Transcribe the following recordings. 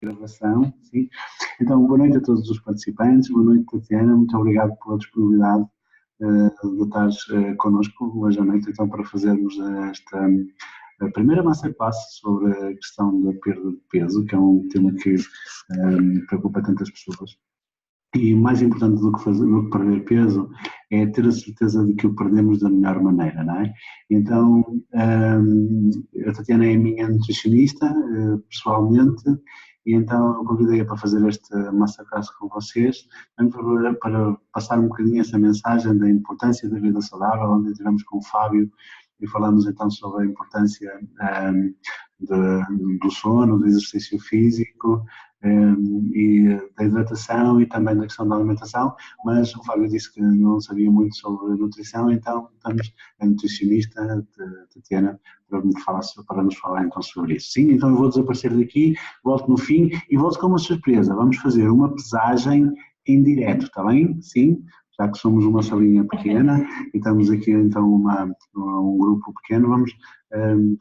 Gravação, sim. Então, boa noite a todos os participantes, boa noite Tatiana, muito obrigado pela disponibilidade de estares connosco hoje à noite, então, para fazermos esta primeira masterclass sobre a questão da perda de peso, que é um tema que preocupa tantas pessoas. E mais importante do que perder peso é ter a certeza de que o perdemos da melhor maneira, não é? Então, a Tatiana é a minha nutricionista, pessoalmente, e então eu convidei-a para fazer esta masterclass com vocês, para passar um bocadinho essa mensagem da importância da vida saudável, onde estivemos com o Fábio e falamos então sobre a importância do sono, do exercício físico, e da hidratação e também da questão da alimentação, mas o Fábio disse que não sabia muito sobre nutrição, então estamos a nutricionista Tatiana para nos falar então sobre isso. Sim, então eu vou desaparecer daqui, volto no fim e volto com uma surpresa. Vamos fazer uma pesagem em direto, está bem? Sim, já que somos uma salinha pequena e estamos aqui então um grupo pequeno, vamos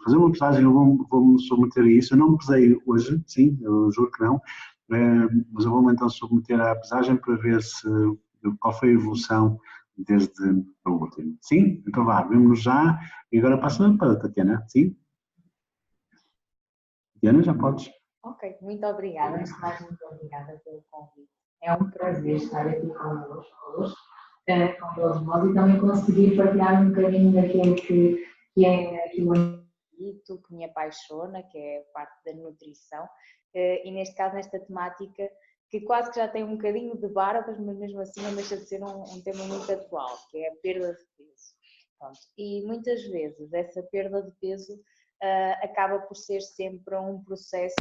fazer uma pesagem, eu vou-me submeter a isso. Eu não pesei hoje, sim, eu juro que não, mas eu vou-me então submeter à pesagem para ver qual foi a evolução desde o último. Sim? Então vá, vemos já e agora passo para a Tatiana, sim? Tatiana, já podes. Ok, muito obrigada, antes de mais muito obrigada pelo convite. É um prazer estar aqui convosco hoje, com todos vós, e também conseguir partilhar um bocadinho daquilo que é aquilo que me apaixona, que é a parte da nutrição, e neste caso, nesta temática, que quase que já tem um bocadinho de barbas, mas mesmo assim não deixa de ser um tema muito atual, que é a perda de peso. Pronto. E muitas vezes essa perda de peso acaba por ser sempre um processo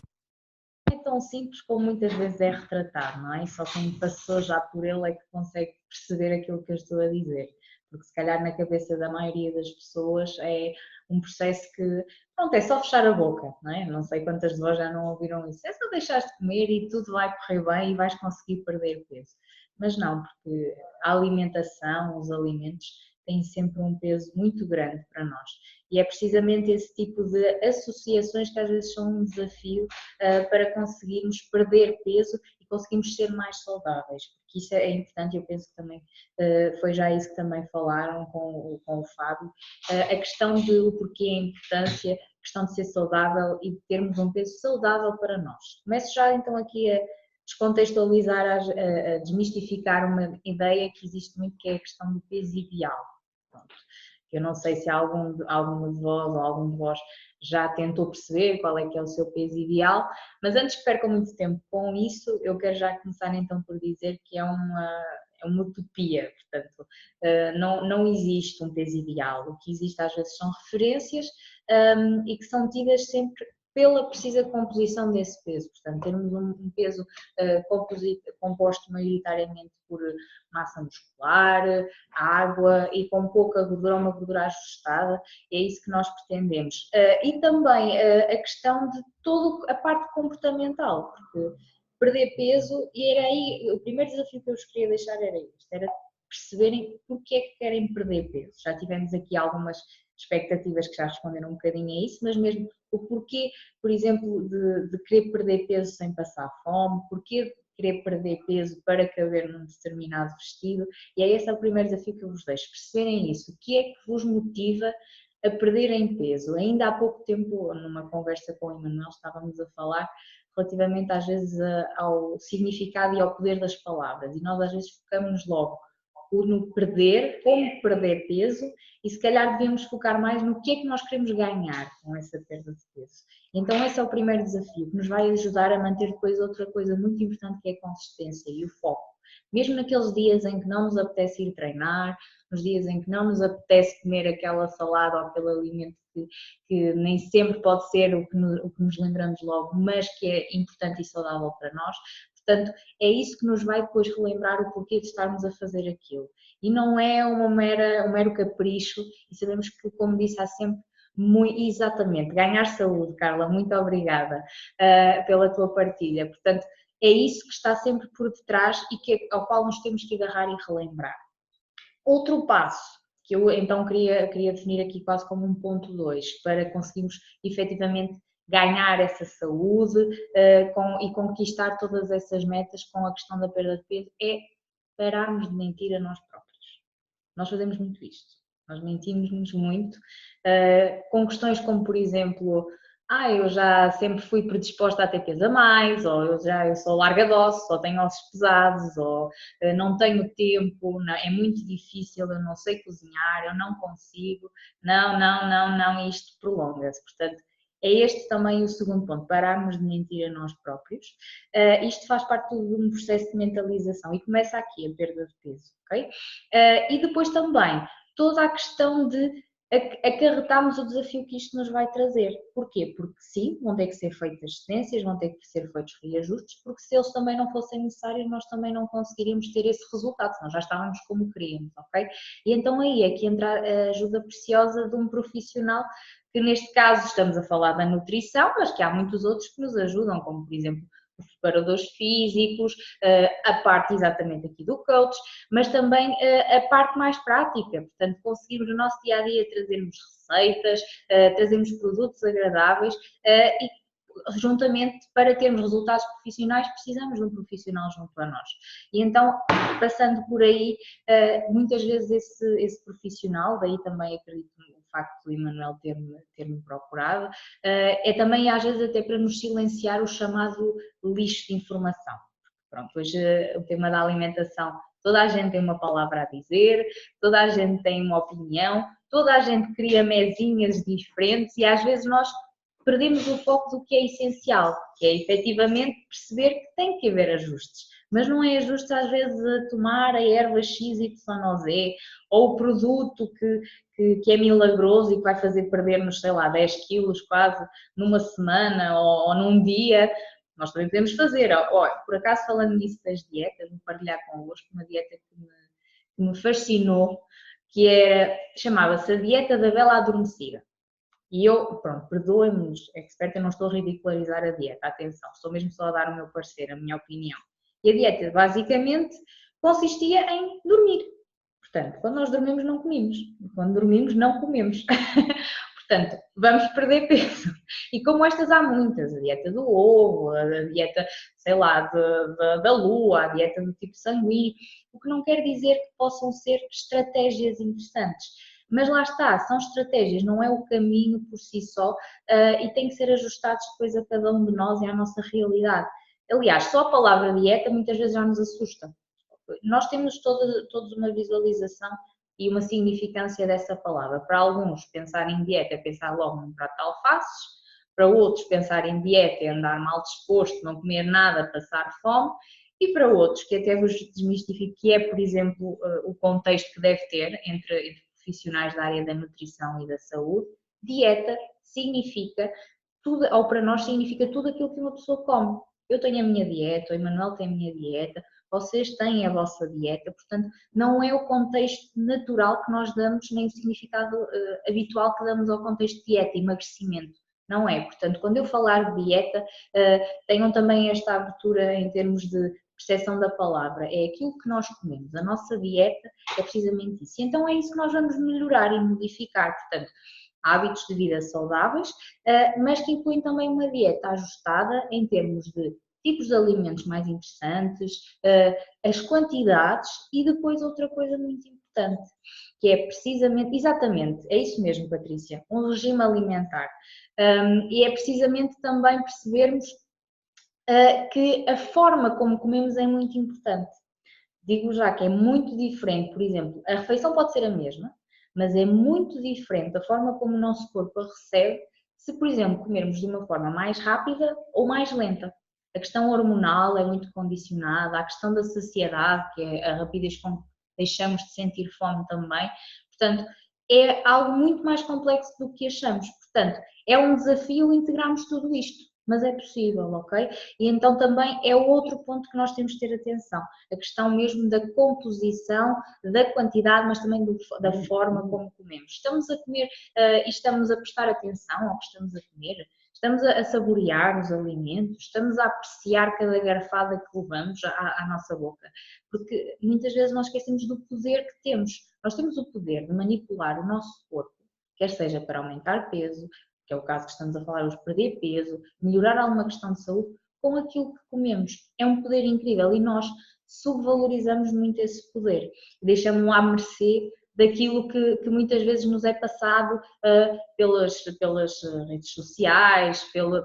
não é tão simples como muitas vezes é retratado, não é? Só quem passou já por ele é que consegue perceber aquilo que eu estou a dizer. Porque se calhar na cabeça da maioria das pessoas é um processo que, pronto, é só fechar a boca, não é? Não sei quantas de vós já não ouviram isso. É só deixares de comer e tudo vai correr bem e vais conseguir perder peso. Mas não, porque a alimentação, os alimentos, têm sempre um peso muito grande para nós. E é precisamente esse tipo de associações que às vezes são um desafio para conseguirmos perder peso e conseguirmos ser mais saudáveis, porque isso é importante. Eu penso que também foi já isso que também falaram com o Fábio, a questão de o porquê, a importância, a questão de ser saudável e de termos um peso saudável para nós. Começo já então aqui a descontextualizar, a desmistificar uma ideia que existe muito, que é a questão do peso ideal. Pronto. Eu não sei se algum de vós ou algum de vós já tentou perceber qual é que é o seu peso ideal, mas antes que percam muito tempo com isso, eu quero já começar então por dizer que é uma utopia, portanto, não existe um peso ideal. O que existe às vezes são referências e que são tidas sempre pela precisa composição desse peso, portanto, termos um peso composto maioritariamente por massa muscular, água e com pouca gordura, uma gordura ajustada, é isso que nós pretendemos. E também a questão de toda a parte comportamental, porque perder peso, e era aí, o primeiro desafio que eu vos queria deixar era este, era perceberem porque é que querem perder peso. Já tivemos aqui algumas expectativas que já responderam um bocadinho a isso, mas mesmo o porquê, por exemplo, de querer perder peso sem passar fome, porquê de querer perder peso para caber num determinado vestido, e é esse o primeiro desafio que eu vos deixo, perceberem isso, o que é que vos motiva a perderem peso. Ainda há pouco tempo, numa conversa com o Emanuel, estávamos a falar relativamente às vezes ao significado e ao poder das palavras, e nós às vezes focamos logo no perder, como perder peso, e se calhar devíamos focar mais no que é que nós queremos ganhar com essa perda de peso. Então esse é o primeiro desafio, que nos vai ajudar a manter depois outra coisa muito importante, que é a consistência e o foco. Mesmo naqueles dias em que não nos apetece ir treinar, nos dias em que não nos apetece comer aquela salada ou aquele alimento que nem sempre pode ser o que nos lembramos logo, mas que é importante e saudável para nós. Portanto, é isso que nos vai depois relembrar o porquê de estarmos a fazer aquilo. E não é um mero capricho, e sabemos que, como disse, há sempre exatamente, ganhar saúde, Carla, muito obrigada pela tua partilha. Portanto, é isso que está sempre por detrás e ao qual nos temos que agarrar e relembrar. Outro passo, que eu então queria definir aqui quase como um ponto 2, para conseguirmos efetivamente ganhar essa saúde e conquistar todas essas metas com a questão da perda de peso, é pararmos de mentir a nós próprios. Nós fazemos muito isto, nós mentimos-nos muito, com questões como, por exemplo, eu já sempre fui predisposta a ter peso a mais, ou eu sou larga de ossos, ou tenho ossos pesados, ou não tenho tempo, não, é muito difícil, eu não sei cozinhar, eu não consigo, não, isto prolonga-se. Portanto, é este também o segundo ponto, pararmos de mentir a nós próprios. Isto faz parte de um processo de mentalização e começa aqui a perda de peso, ok? E depois também toda a questão de acarretarmos o desafio que isto nos vai trazer. Porquê? Porque sim, vão ter que ser feitas cedências, vão ter que ser feitos reajustes, porque se eles também não fossem necessários, nós também não conseguiríamos ter esse resultado, senão já estávamos como queríamos, ok? E então aí é que entra a ajuda preciosa de um profissional, que neste caso estamos a falar da nutrição, mas que há muitos outros que nos ajudam, como por exemplo os preparadores físicos, a parte exatamente aqui do coach, mas também a parte mais prática, portanto conseguirmos no nosso dia-a-dia trazermos receitas, trazermos produtos agradáveis e juntamente para termos resultados profissionais precisamos de um profissional junto a nós. E então, passando por aí, muitas vezes esse profissional, daí também acredito no facto do Emanuel ter-me procurado, é também às vezes até para nos silenciar o chamado lixo de informação. Pronto, hoje o tema da alimentação, toda a gente tem uma palavra a dizer, toda a gente tem uma opinião, toda a gente cria mesinhas diferentes e às vezes nós perdemos o foco do que é essencial, que é efetivamente perceber que tem que haver ajustes, mas não é ajustes às vezes a tomar a erva X, Y ou Z, ou o produto que é milagroso e que vai fazer perder-nos, sei lá, 10 quilos quase numa semana ou num dia. Nós também podemos fazer. Por acaso, falando nisso das dietas, vou partilhar convosco uma dieta que me fascinou, que chamava-se a dieta da Bela Adormecida. E eu, pronto, perdoem-me, expert, eu não estou a ridicularizar a dieta, atenção, estou mesmo só a dar o meu parecer, a minha opinião. E a dieta, basicamente, consistia em dormir. Portanto, quando nós dormimos, não comemos. E quando dormimos, não comemos. Portanto, vamos perder peso. E como estas há muitas, a dieta do ovo, a dieta, sei lá, da lua, a dieta do tipo sanguíneo, o que não quer dizer que possam ser estratégias interessantes. Mas lá está, são estratégias, não é o caminho por si só e tem que ser ajustados depois a cada um de nós e à nossa realidade. Aliás, só a palavra dieta muitas vezes já nos assusta. Nós temos todos uma visualização e uma significância dessa palavra. Para alguns, pensar em dieta é pensar logo num prato de alfaces, para outros, pensar em dieta é andar mal disposto, não comer nada, passar fome, e para outros, que até vos desmistifico, que é, por exemplo, o contexto que deve ter entre profissionais da área da nutrição e da saúde, dieta significa tudo, ou para nós significa tudo aquilo que uma pessoa come. Eu tenho a minha dieta, o Emanuel tem a minha dieta, vocês têm a vossa dieta, portanto, não é o contexto natural que nós damos, nem o significado habitual que damos ao contexto de dieta, emagrecimento. Não é. Portanto, quando eu falar de dieta, tenham também esta abertura em termos de percepção da palavra. É aquilo que nós comemos. A nossa dieta é precisamente isso. Então, é isso que nós vamos melhorar e modificar. Portanto, hábitos de vida saudáveis, mas que incluem também uma dieta ajustada em termos de tipos de alimentos mais interessantes, as quantidades e depois outra coisa muito importante, que é precisamente, exatamente, é isso mesmo, Patrícia, um regime alimentar. E é precisamente também percebermos que a forma como comemos é muito importante. Digo já que é muito diferente, por exemplo, a refeição pode ser a mesma, mas é muito diferente a forma como o nosso corpo a recebe se, por exemplo, comermos de uma forma mais rápida ou mais lenta. A questão hormonal é muito condicionada, a questão da saciedade, que é a rapidez com que deixamos de sentir fome também. Portanto, é algo muito mais complexo do que achamos. Portanto, é um desafio integrarmos tudo isto, mas é possível, ok? E então também é outro ponto que nós temos de ter atenção, a questão mesmo da composição, da quantidade, mas também da forma como comemos. Estamos a comer e estamos a prestar atenção ao que estamos a comer? Estamos a saborear os alimentos? Estamos a apreciar cada garfada que levamos à nossa boca? Porque muitas vezes nós esquecemos do poder que temos. Nós temos o poder de manipular o nosso corpo, quer seja para aumentar peso, que é o caso que estamos a falar hoje, perder peso, melhorar alguma questão de saúde, com aquilo que comemos. É um poder incrível e nós subvalorizamos muito esse poder, deixamos-o à mercê daquilo que muitas vezes nos é passado pelas redes sociais, pelo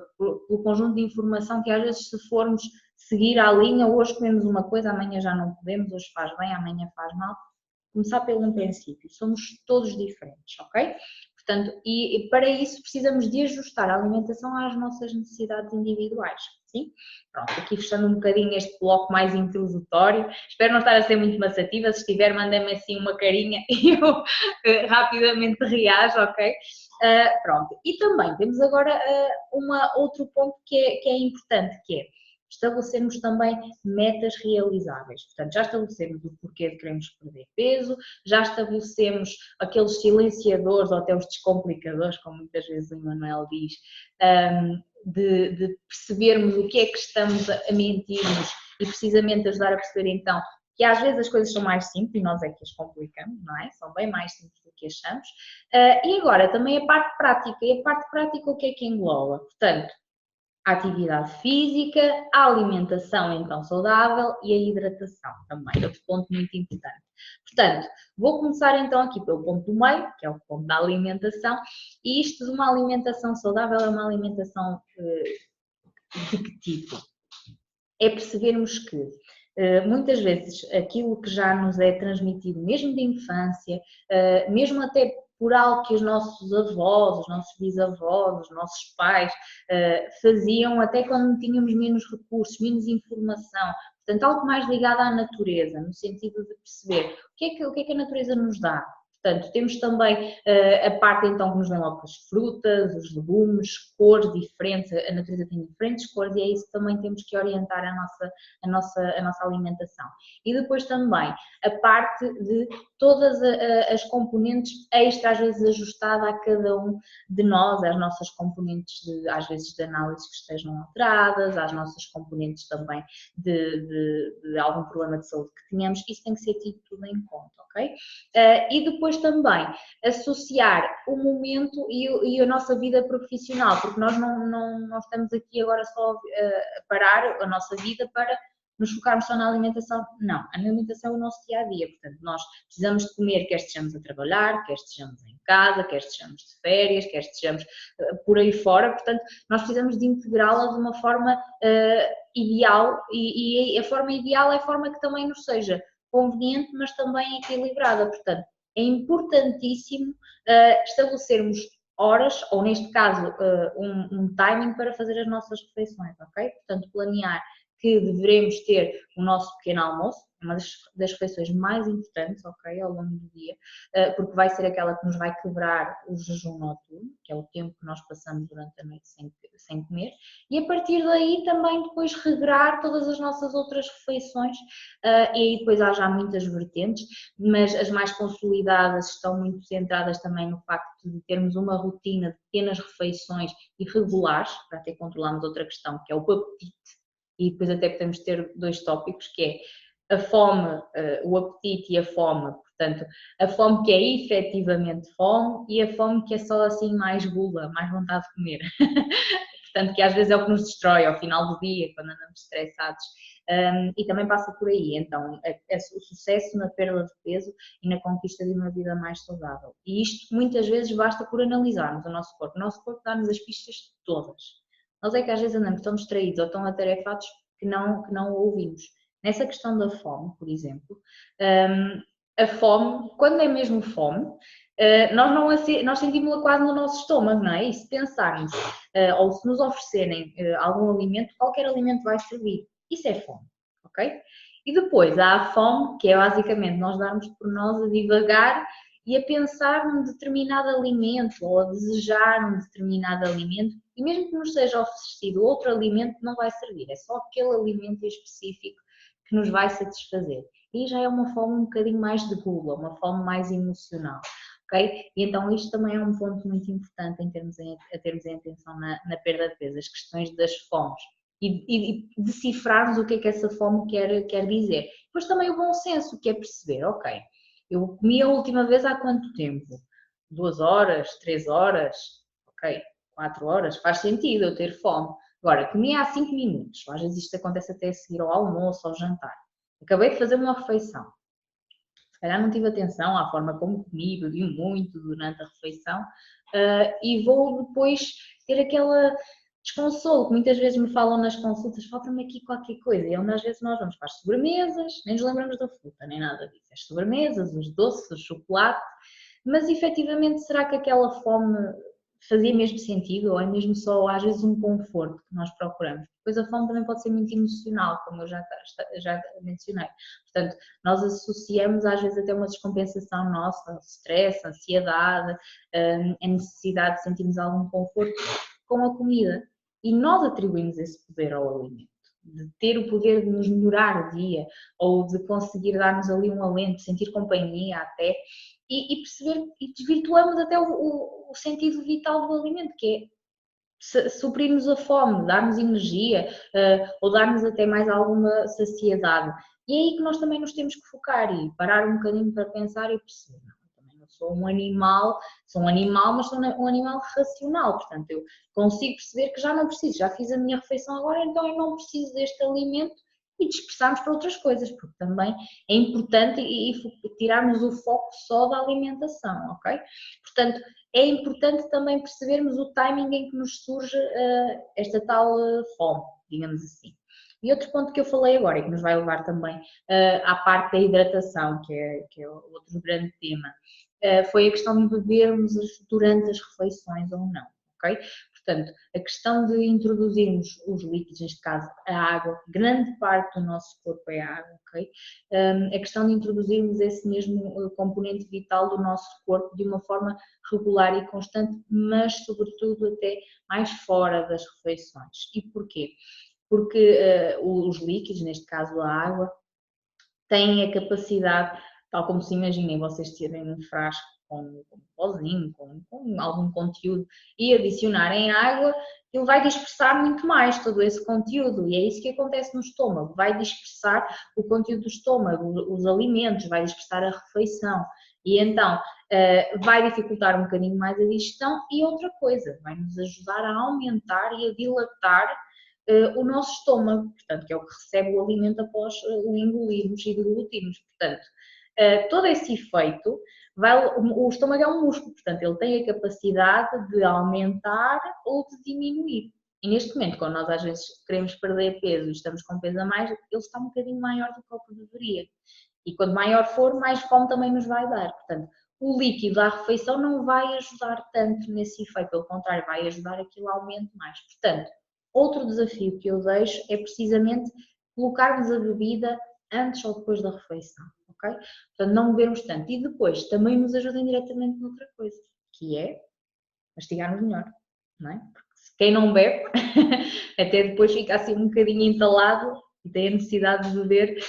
conjunto de informação que às vezes, se formos seguir à linha, hoje comemos uma coisa, amanhã já não podemos, hoje faz bem, amanhã faz mal. Começar pelo princípio, somos todos diferentes, ok? Portanto, e para isso precisamos de ajustar a alimentação às nossas necessidades individuais, sim? Pronto, aqui fechando um bocadinho este bloco mais introdutório, espero não estar a ser muito maçativa, se estiver mandem-me assim uma carinha e eu rapidamente reajo, ok? Pronto, e também temos agora outro ponto que é importante, que é estabelecermos também metas realizáveis. Portanto, já estabelecemos o porquê de queremos perder peso, já estabelecemos aqueles silenciadores ou até os descomplicadores, como muitas vezes o Emanuel diz, de percebermos o que é que estamos a mentir-nos e precisamente ajudar a perceber então que às vezes as coisas são mais simples e nós é que as complicamos, não é? São bem mais simples do que achamos. E agora também a parte prática. E a parte prática o que é que engloba? Portanto, a atividade física, a alimentação então saudável e a hidratação também, outro ponto muito importante. Portanto, vou começar então aqui pelo ponto do meio, que é o ponto da alimentação, e isto de uma alimentação saudável é uma alimentação de que tipo? É percebermos que muitas vezes aquilo que já nos é transmitido mesmo de infância, mesmo até por algo que os nossos avós, os nossos bisavós, os nossos pais faziam até quando tínhamos menos recursos, menos informação. Portanto, algo mais ligado à natureza, no sentido de perceber o que é que a natureza nos dá. Portanto, temos também a parte então que nos vem logo as frutas, os legumes, cores diferentes, a natureza tem diferentes cores e é isso que também temos que orientar a nossa alimentação. E depois também a parte de todas as componentes extra, às vezes ajustada a cada um de nós, às nossas componentes, às vezes de análise que estejam alteradas, às nossas componentes também de algum problema de saúde que tenhamos, isso tem que ser tido tudo em conta, ok? E depois também associar o momento e a nossa vida profissional, porque nós não estamos aqui agora só a parar a nossa vida para nos focarmos só na alimentação. Não, a alimentação é o nosso dia-a-dia, portanto nós precisamos de comer quer estejamos a trabalhar, quer estejamos em casa, quer estejamos de férias, quer estejamos por aí fora, portanto nós precisamos de integrá-la de uma forma ideal e a forma ideal é a forma que também nos seja conveniente, mas também equilibrada, portanto é importantíssimo estabelecermos horas, ou neste caso um timing para fazer as nossas refeições, ok? Portanto, planear que devemos ter o nosso pequeno almoço, uma das refeições mais importantes, ok, ao longo do dia, porque vai ser aquela que nos vai quebrar o jejum noturno, que é o tempo que nós passamos durante a noite sem comer, e a partir daí também depois regrar todas as nossas outras refeições, e aí depois há já muitas vertentes, mas as mais consolidadas estão muito centradas também no facto de termos uma rotina de pequenas refeições irregulares, para até controlarmos outra questão, que é o apetite, e depois até podemos ter dois tópicos, que é a fome, o apetite e a fome, portanto, a fome que é efetivamente fome e a fome que é só assim mais gula, mais vontade de comer. Portanto, que às vezes é o que nos destrói ao final do dia, quando andamos estressados. E também passa por aí, então, o sucesso na perda de peso e na conquista de uma vida mais saudável. E isto muitas vezes basta por analisarmos o nosso corpo. O nosso corpo dá-nos as pistas todas. Nós é que às vezes andamos tão distraídos ou tão atarefados que não o ouvimos. Nessa questão da fome, por exemplo, a fome, quando é mesmo fome, nós sentimos-la quase no nosso estômago, não é? E se pensarmos, ou se nos oferecerem algum alimento, qualquer alimento vai servir. Isso é fome, ok? E depois há a fome, que é basicamente nós darmos por nós a divagar e a pensar num determinado alimento ou a desejar um determinado alimento e mesmo que nos seja oferecido outro alimento não vai servir, é só aquele alimento específico que nos vai satisfazer. E já é uma fome um bocadinho mais de gula, uma fome mais emocional, ok? E então isto também é um ponto muito importante em termos a termos em atenção na perda de peso, as questões das fomes. E decifrarmos o que é que essa fome quer dizer. Depois também o bom senso, que é perceber, ok, eu comi a última vez há quanto tempo? 2 horas, 3 horas? Ok. 4 horas, faz sentido eu ter fome. Agora, comi há 5 minutos, às vezes isto acontece até a seguir ao almoço, ao jantar. Acabei de fazer uma refeição. Se calhar não tive atenção à forma como comi, bebi muito durante a refeição e vou depois ter aquela desconsolo que muitas vezes me falam nas consultas, falta-me aqui qualquer coisa. E onde às vezes nós vamos para as sobremesas, nem nos lembramos da fruta, nem nada disso. As sobremesas, os doces, o chocolate, mas efetivamente será que aquela fome fazia mesmo sentido ou é mesmo só às vezes um conforto que nós procuramos? Depois a fome também pode ser muito emocional, como eu já mencionei. Portanto, nós associamos às vezes até uma descompensação nossa, stress, ansiedade, a necessidade de sentirmos algum conforto com a comida. E nós atribuímos esse poder ao alimento, de ter o poder de nos melhorar o dia ou de conseguir dar-nos ali um alento, sentir companhia até, e perceber, e desvirtuamos até o sentido vital do alimento, que é suprirmos a fome, dar-nos energia ou dar-nos até mais alguma saciedade. E é aí que nós também nos temos que focar e parar um bocadinho para pensar e perceber, não, eu também não sou um animal, mas sou um animal racional, portanto eu consigo perceber que já não preciso, já fiz a minha refeição agora, então eu não preciso deste alimento e dispersarmos para outras coisas, porque também é importante e tirarmos o foco só da alimentação, ok? Portanto, é importante também percebermos o timing em que nos surge esta tal fome, digamos assim. E outro ponto que eu falei agora e que nos vai levar também à parte da hidratação, que é outro grande tema, foi a questão de bebermos durante as refeições ou não, ok? Portanto, a questão de introduzirmos os líquidos, neste caso a água, grande parte do nosso corpo é água, ok? A questão de introduzirmos esse mesmo componente vital do nosso corpo de uma forma regular e constante, mas sobretudo até mais fora das refeições. E porquê? Porque os líquidos, neste caso a água, têm a capacidade, tal como se imaginem vocês terem um frasco com um pozinho, com algum conteúdo e adicionarem água, ele vai dispersar muito mais todo esse conteúdo e é isso que acontece no estômago, vai dispersar o conteúdo do estômago, os alimentos, vai dispersar a refeição e então vai dificultar um bocadinho mais a digestão e outra coisa, vai nos ajudar a aumentar e a dilatar o nosso estômago, portanto, que é o que recebe o alimento após o engolirmos e deglutirmos. Portanto, todo esse efeito, o estômago é um músculo, portanto, ele tem a capacidade de aumentar ou de diminuir. E neste momento, quando nós às vezes queremos perder peso e estamos com peso a mais, ele está um bocadinho maior do que o que deveria. E quanto maior for, mais fome também nos vai dar. Portanto, o líquido da refeição não vai ajudar tanto nesse efeito, pelo contrário, vai ajudar a que ele aumente mais. Portanto, outro desafio que eu deixo é precisamente colocarmos a bebida antes ou depois da refeição, ok? Portanto, não bebermos tanto. E depois também nos ajuda indiretamente noutra coisa, que é mastigarmos melhor, não é? Porque quem não bebe, até depois fica assim um bocadinho entalado e tem a necessidade de beber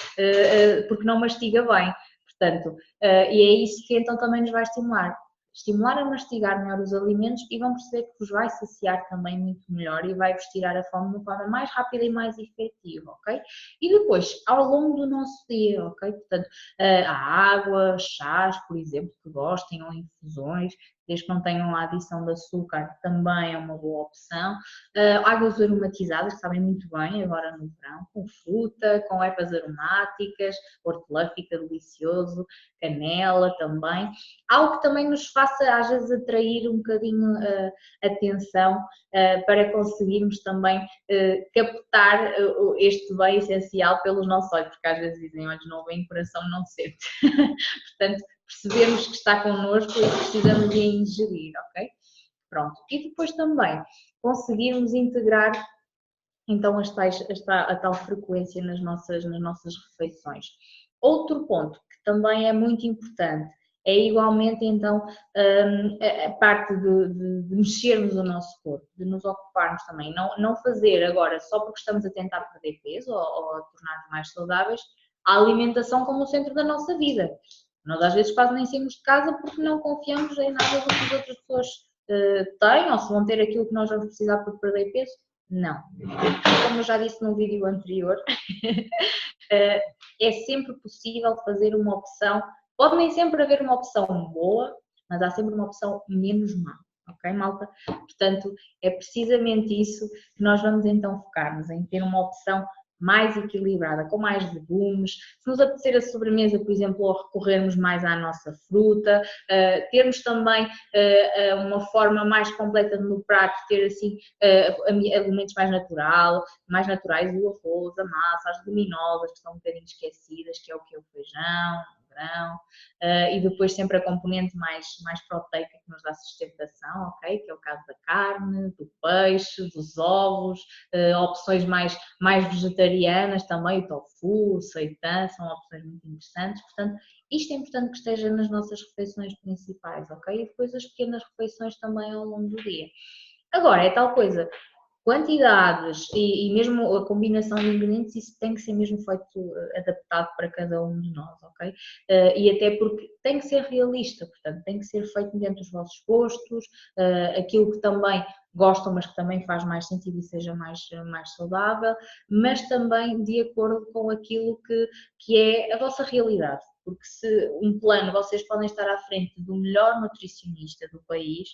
porque não mastiga bem. Portanto, e é isso que então também nos vai estimular a mastigar melhor os alimentos e vão perceber que vos vai saciar também muito melhor e vai-vos tirar a fome de uma forma mais rápida e mais efetiva, ok? E depois, ao longo do nosso dia, ok? Portanto, a água, chás, por exemplo, que gostem, ou infusões, desde que não tenham a adição de açúcar, também é uma boa opção. Águas aromatizadas, que sabem muito bem agora no verão, com fruta, com ervas aromáticas, hortelã fica delicioso, canela também. Algo que também nos faça às vezes atrair um bocadinho a atenção para conseguirmos também captar este bem essencial pelos nossos olhos, porque às vezes dizem olhos não veem, coração não sente. Portanto, percebemos que está connosco e precisamos de ingerir, ok? Pronto. E depois também conseguirmos integrar então a tal frequência nas nossas refeições. Outro ponto que também é muito importante é igualmente então a parte de mexermos o nosso corpo, de nos ocuparmos também, não fazer agora só porque estamos a tentar perder peso ou a tornar-nos mais saudáveis, a alimentação como o centro da nossa vida. Nós às vezes quase nem saímos de casa porque não confiamos em nada do que as outras pessoas têm, ou se vão ter aquilo que nós vamos precisar para perder peso. Não. Como eu já disse no vídeo anterior, é sempre possível fazer uma opção, pode nem sempre haver uma opção boa, mas há sempre uma opção menos má, ok, malta? Portanto, é precisamente isso que nós vamos então focar-nos, em ter uma opção mais equilibrada, com mais legumes, se nos apetecer a sobremesa, por exemplo, ou recorrermos mais à nossa fruta, termos também uma forma mais completa no prato, ter assim alimentos mais naturais, o arroz, a massa, as leguminosas, que estão um bocadinho esquecidas, que é o feijão, o grão, e depois sempre a componente mais proteica que nos dá sustentação, ok? Que é o caso da carne, do peixe, dos ovos, opções mais vegetarianas também, o tofu, o seitan, são opções muito interessantes, portanto, isto é importante que esteja nas nossas refeições principais, ok? E depois as pequenas refeições também ao longo do dia. Agora, é tal coisa, quantidades e mesmo a combinação de ingredientes, isso tem que ser mesmo feito, adaptado para cada um de nós, ok? E até porque tem que ser realista, portanto, tem que ser feito dentro dos vossos gostos, aquilo que também gostam, mas que também faz mais sentido e seja mais saudável, mas também de acordo com aquilo que é a vossa realidade. Porque se um plano, vocês podem estar à frente do melhor nutricionista do país,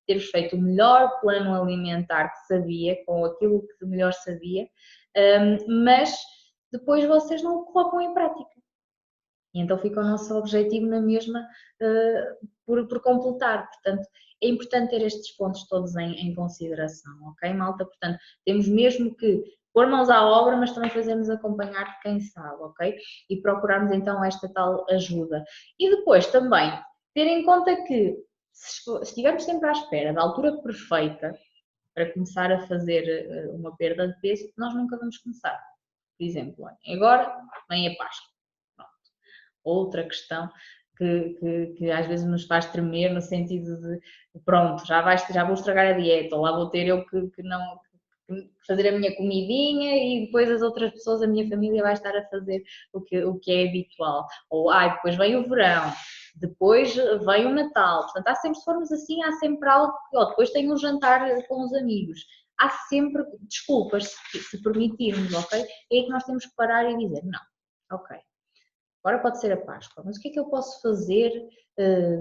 ter feito o melhor plano alimentar que sabia, com aquilo que melhor sabia, mas depois vocês não o colocam em prática. E então fica o nosso objetivo na mesma por completar. Portanto, é importante ter estes pontos todos em consideração, ok, malta? Portanto, temos mesmo que pôr mãos à obra, mas também fazermos acompanhar de quem sabe, ok? E procurarmos então esta tal ajuda. E depois também ter em conta que se estivermos sempre à espera da altura perfeita para começar a fazer uma perda de peso, nós nunca vamos começar. Por exemplo, agora vem a Páscoa. Pronto. Outra questão que às vezes nos faz tremer no sentido de pronto, já vou estragar a dieta, ou lá vou ter eu que não fazer a minha comidinha e depois as outras pessoas, a minha família vai estar a fazer o que é habitual. Ou depois vem o verão, depois vem o Natal. Portanto, se formos assim, há sempre algo, depois tem um jantar com os amigos. Há sempre desculpas, se permitirmos, ok? É aí que nós temos que parar e dizer, não, ok, agora pode ser a Páscoa, mas o que é que eu posso fazer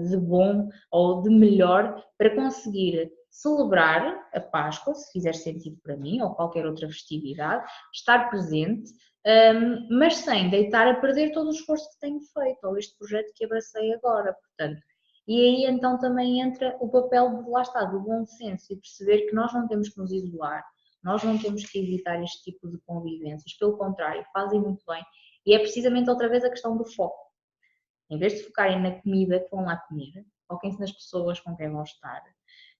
de bom ou de melhor para conseguir celebrar a Páscoa, se fizer sentido para mim, ou qualquer outra festividade, estar presente, mas sem deitar a perder todo o esforço que tenho feito, ou este projeto que abracei agora, portanto. E aí então também entra o papel de, lá está, do bom senso e perceber que nós não temos que nos isolar, nós não temos que evitar este tipo de convivências, pelo contrário, fazem muito bem. E é precisamente outra vez a questão do foco. Em vez de focarem na comida que vão lá comer, foquem-se nas pessoas com quem vão estar,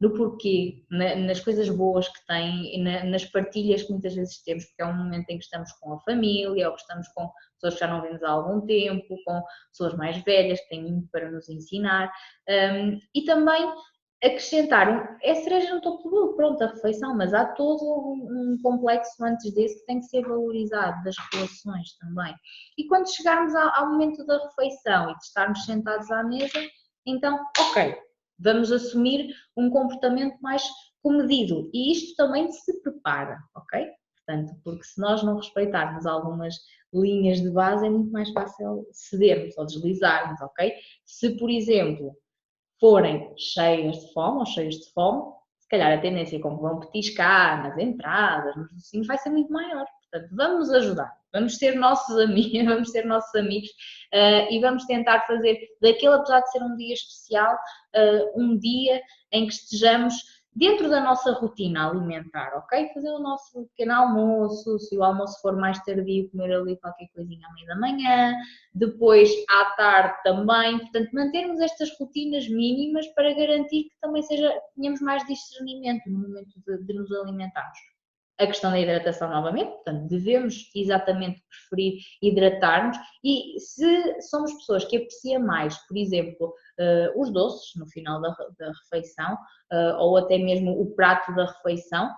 no porquê, nas coisas boas que têm, nas partilhas que muitas vezes temos, porque é um momento em que estamos com a família, ou que estamos com pessoas que já não vemos há algum tempo, com pessoas mais velhas que têm muito para nos ensinar, e também acrescentar, é cereja no topo do bolo, pronto, a refeição, mas há todo um complexo antes desse que tem que ser valorizado, das relações também. E quando chegarmos ao momento da refeição e de estarmos sentados à mesa, então, ok, vamos assumir um comportamento mais comedido e isto também se prepara, ok? Portanto, porque se nós não respeitarmos algumas linhas de base é muito mais fácil cedermos ou deslizarmos, ok? Se, por exemplo, forem cheias de fome ou cheios de fome, se calhar a tendência como vão petiscar nas entradas, nos docinhos, vai ser muito maior. Portanto, vamos ajudar, vamos ser nossos amigos, e vamos tentar fazer daquele, apesar de ser um dia especial, um dia em que estejamos dentro da nossa rotina alimentar, ok? Fazer o nosso pequeno almoço, se o almoço for mais tardio, comer ali qualquer coisinha à meia da manhã, depois à tarde também, portanto mantermos estas rotinas mínimas para garantir que também tenhamos mais discernimento no momento de nos alimentarmos. A questão da hidratação novamente, portanto devemos exatamente preferir hidratar-nos e se somos pessoas que apreciam mais, por exemplo, os doces no final da refeição ou até mesmo o prato da refeição,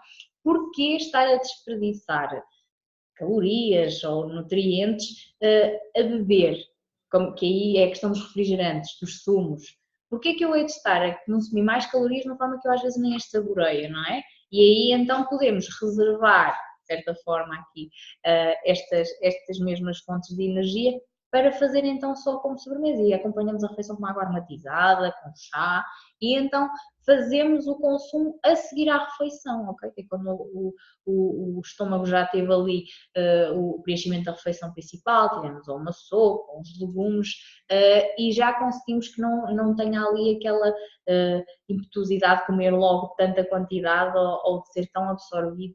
porquê estar a desperdiçar calorias ou nutrientes a beber, que aí é a questão dos refrigerantes, dos sumos. Porquê que eu hei de estar a consumir mais calorias de uma forma que eu às vezes nem as saboreio, não é? E aí então podemos reservar, de certa forma aqui, estas mesmas fontes de energia para fazer então só como sobremesa e acompanhamos a refeição com água aromatizada, com chá e então fazemos o consumo a seguir à refeição, ok? Que é quando o estômago já teve ali o preenchimento da refeição principal, tivemos ou uma sopa, uns legumes e já conseguimos que não tenha ali aquela impetuosidade de comer logo tanta quantidade ou de ser tão absorvido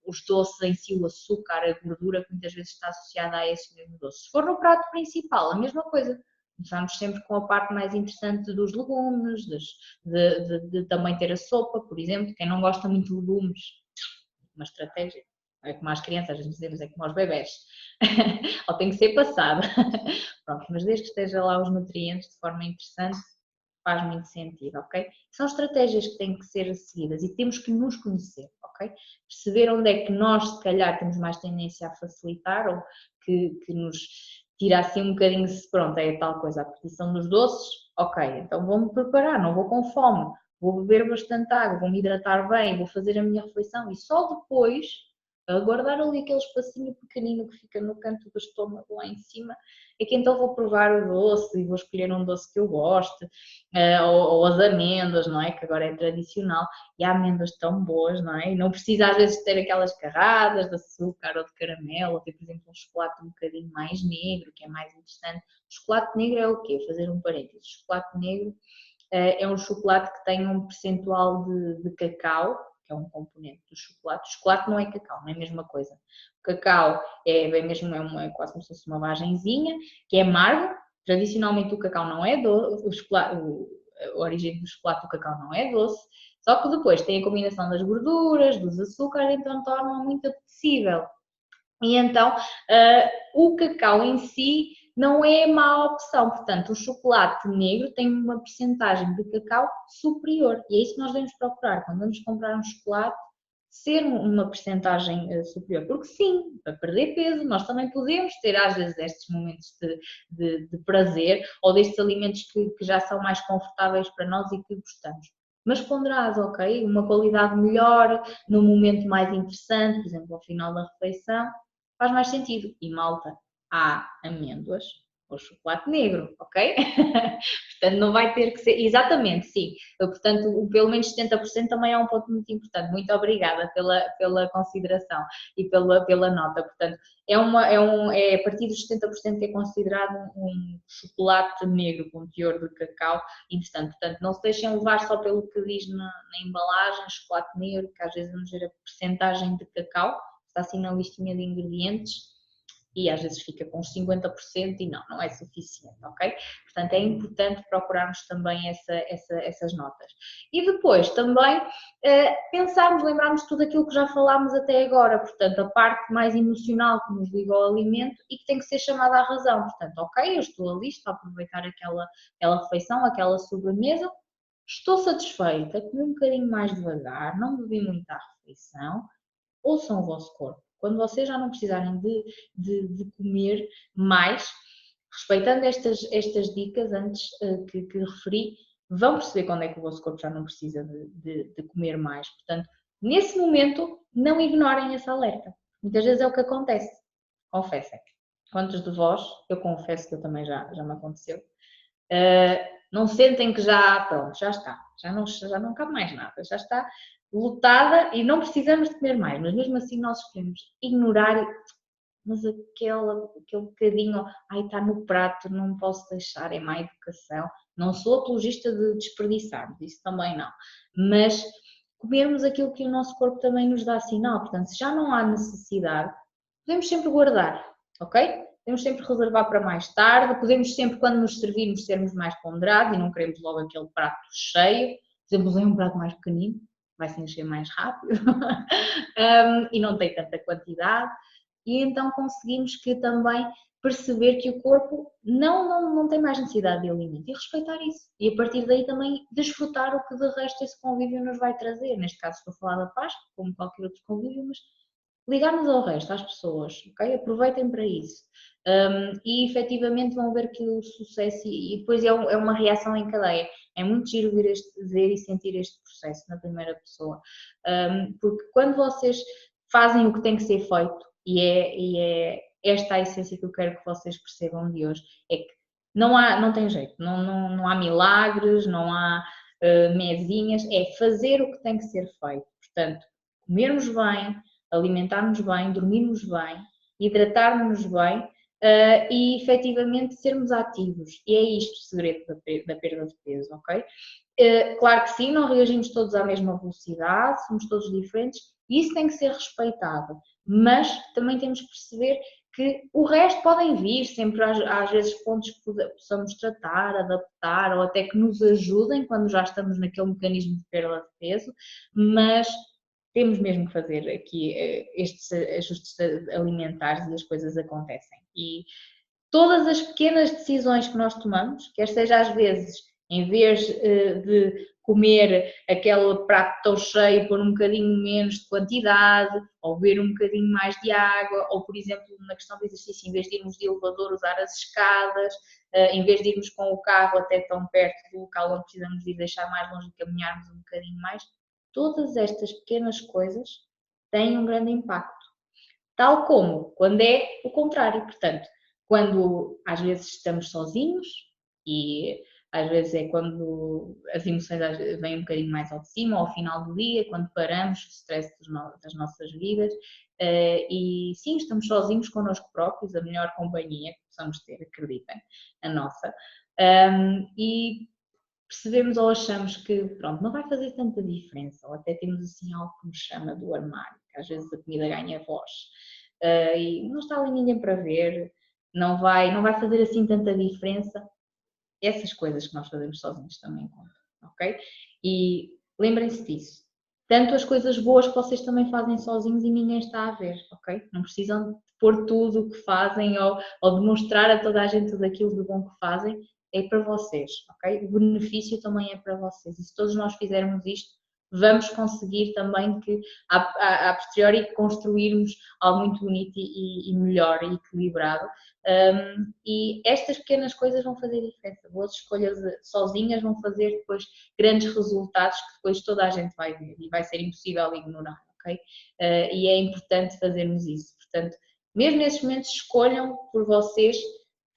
os doces em si, o açúcar, a gordura que muitas vezes está associada a esse mesmo doce. Se for no prato principal, a mesma coisa. Começamos sempre com a parte mais interessante dos legumes, de também ter a sopa, por exemplo. Quem não gosta muito de legumes, uma estratégia. É como as crianças, às vezes dizemos, é como aos bebés. Ou tem que ser passado. Pronto, mas desde que esteja lá os nutrientes de forma interessante, faz muito sentido, ok? São estratégias que têm que ser seguidas e temos que nos conhecer, ok? Perceber onde é que nós, se calhar, temos mais tendência a facilitar ou que nos tira assim um bocadinho, pronto, é tal coisa, a petição dos doces, ok, então vou-me preparar, não vou com fome, vou beber bastante água, vou me hidratar bem, vou fazer a minha refeição e só depois guardar ali aquele espacinho pequenino que fica no canto do estômago lá em cima, é que então vou provar o doce e vou escolher um doce que eu goste, ou as amêndoas, não é? Que agora é tradicional, e há amêndoas tão boas, não é? E não precisa às vezes ter aquelas carradas de açúcar ou de caramelo, ou ter, por exemplo, um chocolate um bocadinho mais negro, que é mais interessante. O chocolate negro é o quê? Fazer um parênteses. O chocolate negro é um chocolate que tem um percentual de cacau, que é um componente do chocolate. O chocolate não é cacau, não é a mesma coisa. O cacau é bem mesmo, é quase como se fosse uma vagenzinha, que é amargo. Tradicionalmente o cacau não é doce, a origem do chocolate do cacau não é doce, só que depois tem a combinação das gorduras, dos açúcares, então torna muito apetecível. E então o cacau em si não é má opção, portanto o chocolate negro tem uma percentagem de cacau superior e é isso que nós devemos procurar, quando vamos comprar um chocolate, ser uma percentagem superior, porque sim, para perder peso nós também podemos ter às vezes estes momentos de prazer ou destes alimentos que já são mais confortáveis para nós e que gostamos. Mas ponderado, ok? Uma qualidade melhor, num momento mais interessante, por exemplo, ao final da refeição, faz mais sentido. E malta, há amêndoas ou chocolate negro, ok? Portanto, não vai ter que ser. Exatamente, sim. Portanto, pelo menos 70% também é um ponto muito importante. Muito obrigada pela consideração e pela nota. Portanto, é a partir dos 70% que é considerado um chocolate negro com teor de cacau interessante. Portanto, não se deixem levar só pelo que diz na embalagem, chocolate negro, que às vezes vamos ver a percentagem de cacau, está assim na listinha de ingredientes e às vezes fica com uns 50% e não é suficiente, ok? Portanto, é importante procurarmos também essas notas. E depois também pensarmos, lembrarmos de tudo aquilo que já falámos até agora, portanto, a parte mais emocional que nos liga ao alimento e que tem que ser chamada à razão. Portanto, ok, eu estou ali, estou a aproveitar aquela refeição, aquela sobremesa, estou satisfeita, comi um bocadinho mais devagar, não bebi muita refeição, ouçam o vosso corpo. Quando vocês já não precisarem de comer mais, respeitando estas dicas antes que referi, vão perceber quando é que o vosso corpo já não precisa de comer mais. Portanto, nesse momento, não ignorem esse alerta. Muitas vezes é o que acontece. Confessem. Quantos de vós, eu confesso que eu também já me aconteceu, não sentem que pronto, já está, já não cabe mais nada, já está lotada e não precisamos de comer mais, mas mesmo assim nós escolhemos ignorar, mas aquele bocadinho, está no prato, não posso deixar, é má educação. Não sou apologista de desperdiçarmos, isso também não, mas comermos aquilo que o nosso corpo também nos dá sinal, portanto, se já não há necessidade, podemos sempre guardar, ok? Podemos sempre reservar para mais tarde, podemos sempre, quando nos servirmos, sermos mais ponderados e não queremos logo aquele prato cheio, podemos um prato mais pequenino, vai se encher mais rápido e não tem tanta quantidade, e então conseguimos que também perceber que o corpo não tem mais necessidade de alimento e respeitar isso. E a partir daí também desfrutar o que de resto esse convívio nos vai trazer. Neste caso estou a falar da Páscoa, como qualquer outro convívio, mas ligar-nos ao resto, às pessoas, ok? Aproveitem para isso. E efetivamente vão ver que o sucesso, e depois é uma reação em cadeia. É muito giro ver e sentir este processo na primeira pessoa. Porque quando vocês fazem o que tem que ser feito, e é esta é a essência que eu quero que vocês percebam de hoje, é que não tem jeito, não há milagres, não há mesinhas, é fazer o que tem que ser feito. Portanto, comermos bem, alimentarmos bem, dormirmos bem, hidratarmos-nos bem e efetivamente sermos ativos. E é isto o segredo da perda de peso, ok? Claro que sim, não reagimos todos à mesma velocidade, somos todos diferentes e isso tem que ser respeitado, mas também temos que perceber que o resto podem vir, sempre às vezes pontos que possamos tratar, adaptar ou até que nos ajudem quando já estamos naquele mecanismo de perda de peso, mas temos mesmo que fazer aqui estes ajustes alimentares e as coisas acontecem. E todas as pequenas decisões que nós tomamos, quer seja às vezes, em vez de comer aquele prato tão cheio, pôr um bocadinho menos de quantidade, ou beber um bocadinho mais de água, ou por exemplo, na questão do exercício, em vez de irmos de elevador, usar as escadas, em vez de irmos com o carro até tão perto do local onde precisamos ir deixar mais longe e caminharmos um bocadinho mais, todas estas pequenas coisas têm um grande impacto. Tal como quando é o contrário, portanto, quando às vezes estamos sozinhos e às vezes é quando as emoções vêm um bocadinho mais ao de cima, ao final do dia, quando paramos o stress das nossas vidas e sim, estamos sozinhos connosco próprios, a melhor companhia que possamos ter, acreditem, a nossa, e percebemos ou achamos que pronto, não vai fazer tanta diferença, ou até temos assim algo que nos chama do armário, que às vezes a comida ganha voz e não está ali ninguém para ver, não vai fazer assim tanta diferença. Essas coisas que nós fazemos sozinhos também contam, ok? E lembrem-se disso. Tanto as coisas boas que vocês também fazem sozinhos e ninguém está a ver, ok? Não precisam de pôr tudo o que fazem ou demonstrar a toda a gente tudo aquilo de bom que fazem, é para vocês, ok? O benefício também é para vocês. E se todos nós fizermos isto, vamos conseguir também que, a posteriori, construirmos algo muito bonito e melhor e equilibrado. E estas pequenas coisas vão fazer diferença. Boas escolhas sozinhas vão fazer depois grandes resultados que depois toda a gente vai ver e vai ser impossível ignorar, ok? E é importante fazermos isso. Portanto, mesmo nesses momentos, escolham por vocês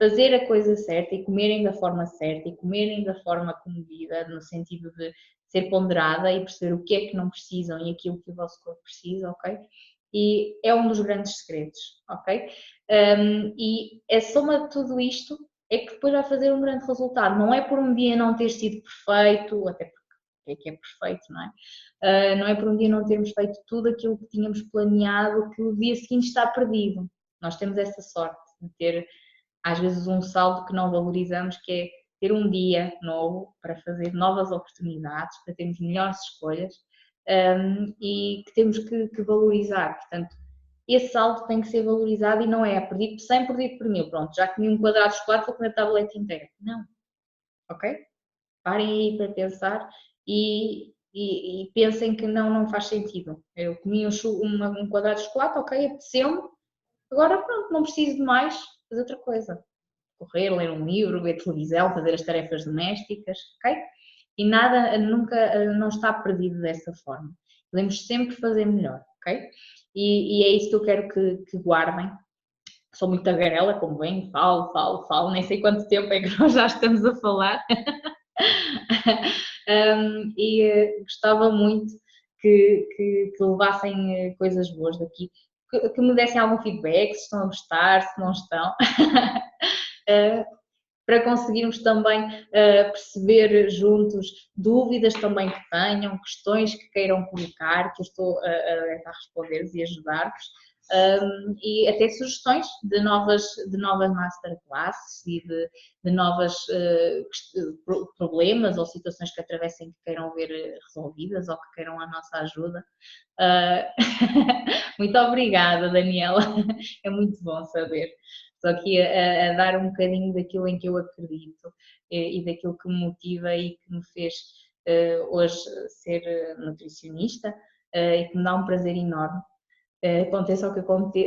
fazer a coisa certa e comerem da forma certa e comerem da forma comedida, no sentido de ser ponderada e perceber o que é que não precisam e aquilo que o vosso corpo precisa, ok? E é um dos grandes segredos, ok? E a soma de tudo isto é que depois vai fazer um grande resultado. Não é por um dia não ter sido perfeito, até porque é que é perfeito, não é? Não é por um dia não termos feito tudo aquilo que tínhamos planeado que o dia seguinte está perdido. Nós temos essa sorte de ter às vezes um saldo que não valorizamos, que é ter um dia novo para fazer novas oportunidades, para termos melhores escolhas e que temos que valorizar. Portanto, esse saldo tem que ser valorizado e não é perdido 100, perdido por 1000. Pronto, já comi um quadrado de chocolate, vou comer a tableta inteira. Não. Ok? Parem aí para pensar e pensem que não faz sentido. Eu comi um quadrado de chocolate, ok, apeteceu-me, agora pronto, não preciso de mais, fazer outra coisa. Correr, ler um livro, ver televisão, fazer as tarefas domésticas, ok? E nada, nunca, não está perdido dessa forma. Podemos sempre fazer melhor, ok? E é isso que eu quero que guardem. Sou muito tagarela, como bem, falo, nem sei quanto tempo é que nós já estamos a falar. Gostava muito que levassem coisas boas daqui, que me dessem algum feedback, se estão a gostar, se não estão, para conseguirmos também perceber juntos dúvidas também que tenham, questões que queiram colocar, que eu estou a responder-vos e ajudar-vos. E até sugestões de novas masterclasses e de novos problemas ou situações que atravessem que queiram ver resolvidas ou que queiram a nossa ajuda. Muito obrigada, Daniela, é muito bom saber. Só aqui a dar um bocadinho daquilo em que eu acredito e daquilo que me motiva e que me fez hoje ser nutricionista e que me dá um prazer enorme. Aconteça o que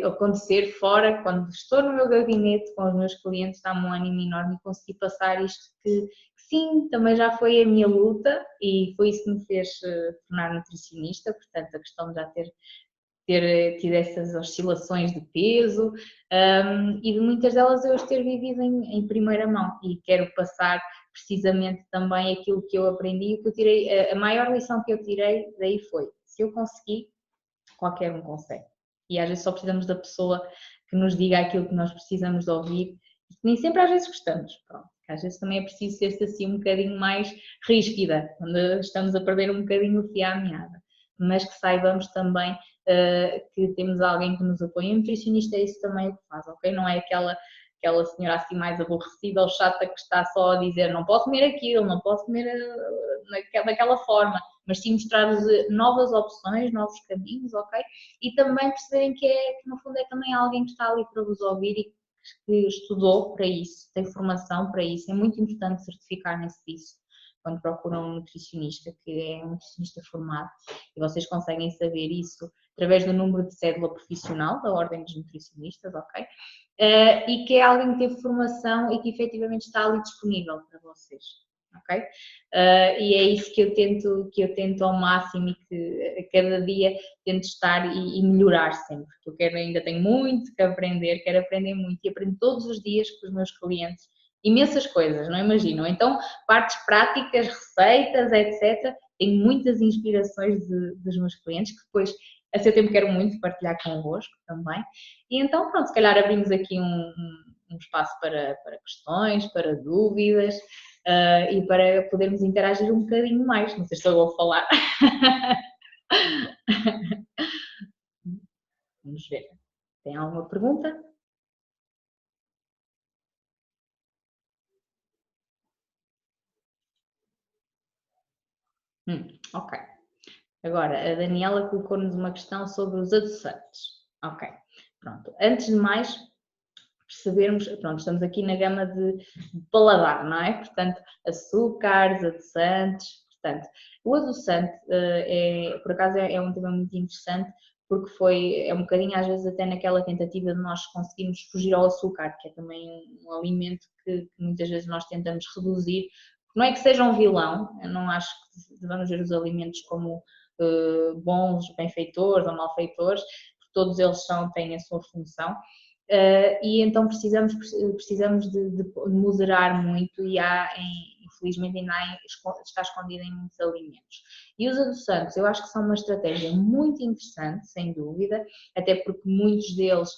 acontecer fora, quando estou no meu gabinete com os meus clientes, dá-me um ânimo enorme e consegui passar isto que sim, também já foi a minha luta e foi isso que me fez tornar nutricionista, portanto a questão de já ter ter tido essas oscilações de peso e de muitas delas eu as ter vivido em primeira mão e quero passar precisamente também aquilo que eu aprendi, o que eu tirei, a maior lição que eu tirei daí foi, se eu consegui, qualquer um consegue. E às vezes só precisamos da pessoa que nos diga aquilo que nós precisamos de ouvir, e nem sempre às vezes gostamos, pronto. Às vezes também é preciso ser-se assim um bocadinho mais ríspida, quando estamos a perder um bocadinho o fio à meada, mas que saibamos também que temos alguém que nos apoia. O nutricionista é isso também o que faz, ok? Não é aquela senhora assim mais aborrecida ou chata que está só a dizer não posso comer aquilo, não posso comer daquela forma, mas sim mostrar-vos novas opções, novos caminhos, ok? E também perceberem que no fundo é também alguém que está ali para vos ouvir e que estudou para isso, tem formação para isso. É muito importante certificarem-se disso quando procuram um nutricionista, que é um nutricionista formado, e vocês conseguem saber isso através do número de cédula profissional da Ordem dos Nutricionistas, ok? E que é alguém que teve formação e que efetivamente está ali disponível para vocês, ok? E é isso que eu tento ao máximo e que a cada dia tento estar e melhorar sempre, porque eu ainda tenho muito que aprender, quero aprender muito e aprendo todos os dias com os meus clientes imensas coisas, não imaginam? Então, partes práticas, receitas, etc. Tenho muitas inspirações dos meus clientes que depois, a seu tempo, quero muito partilhar convosco também. E então, pronto, se calhar abrimos aqui um espaço para questões, para dúvidas e para podermos interagir um bocadinho mais. Não sei se eu vou falar. Vamos ver. Tem alguma pergunta? Ok. Agora, a Daniela colocou-nos uma questão sobre os adoçantes. Ok, pronto. Antes de mais, percebermos, pronto, estamos aqui na gama de paladar, não é? Portanto, açúcares, adoçantes, portanto, o adoçante, por acaso, é um tema muito interessante, porque é um bocadinho, às vezes, até naquela tentativa de nós conseguirmos fugir ao açúcar, que é também um alimento que muitas vezes nós tentamos reduzir. Não é que seja um vilão, eu não acho que devamos ver os alimentos como bons benfeitores ou malfeitores, porque todos eles têm a sua função. E então precisamos de moderar muito e infelizmente ainda está escondido em muitos alimentos. E os adoçantes, eu acho que são uma estratégia muito interessante, sem dúvida, até porque muitos deles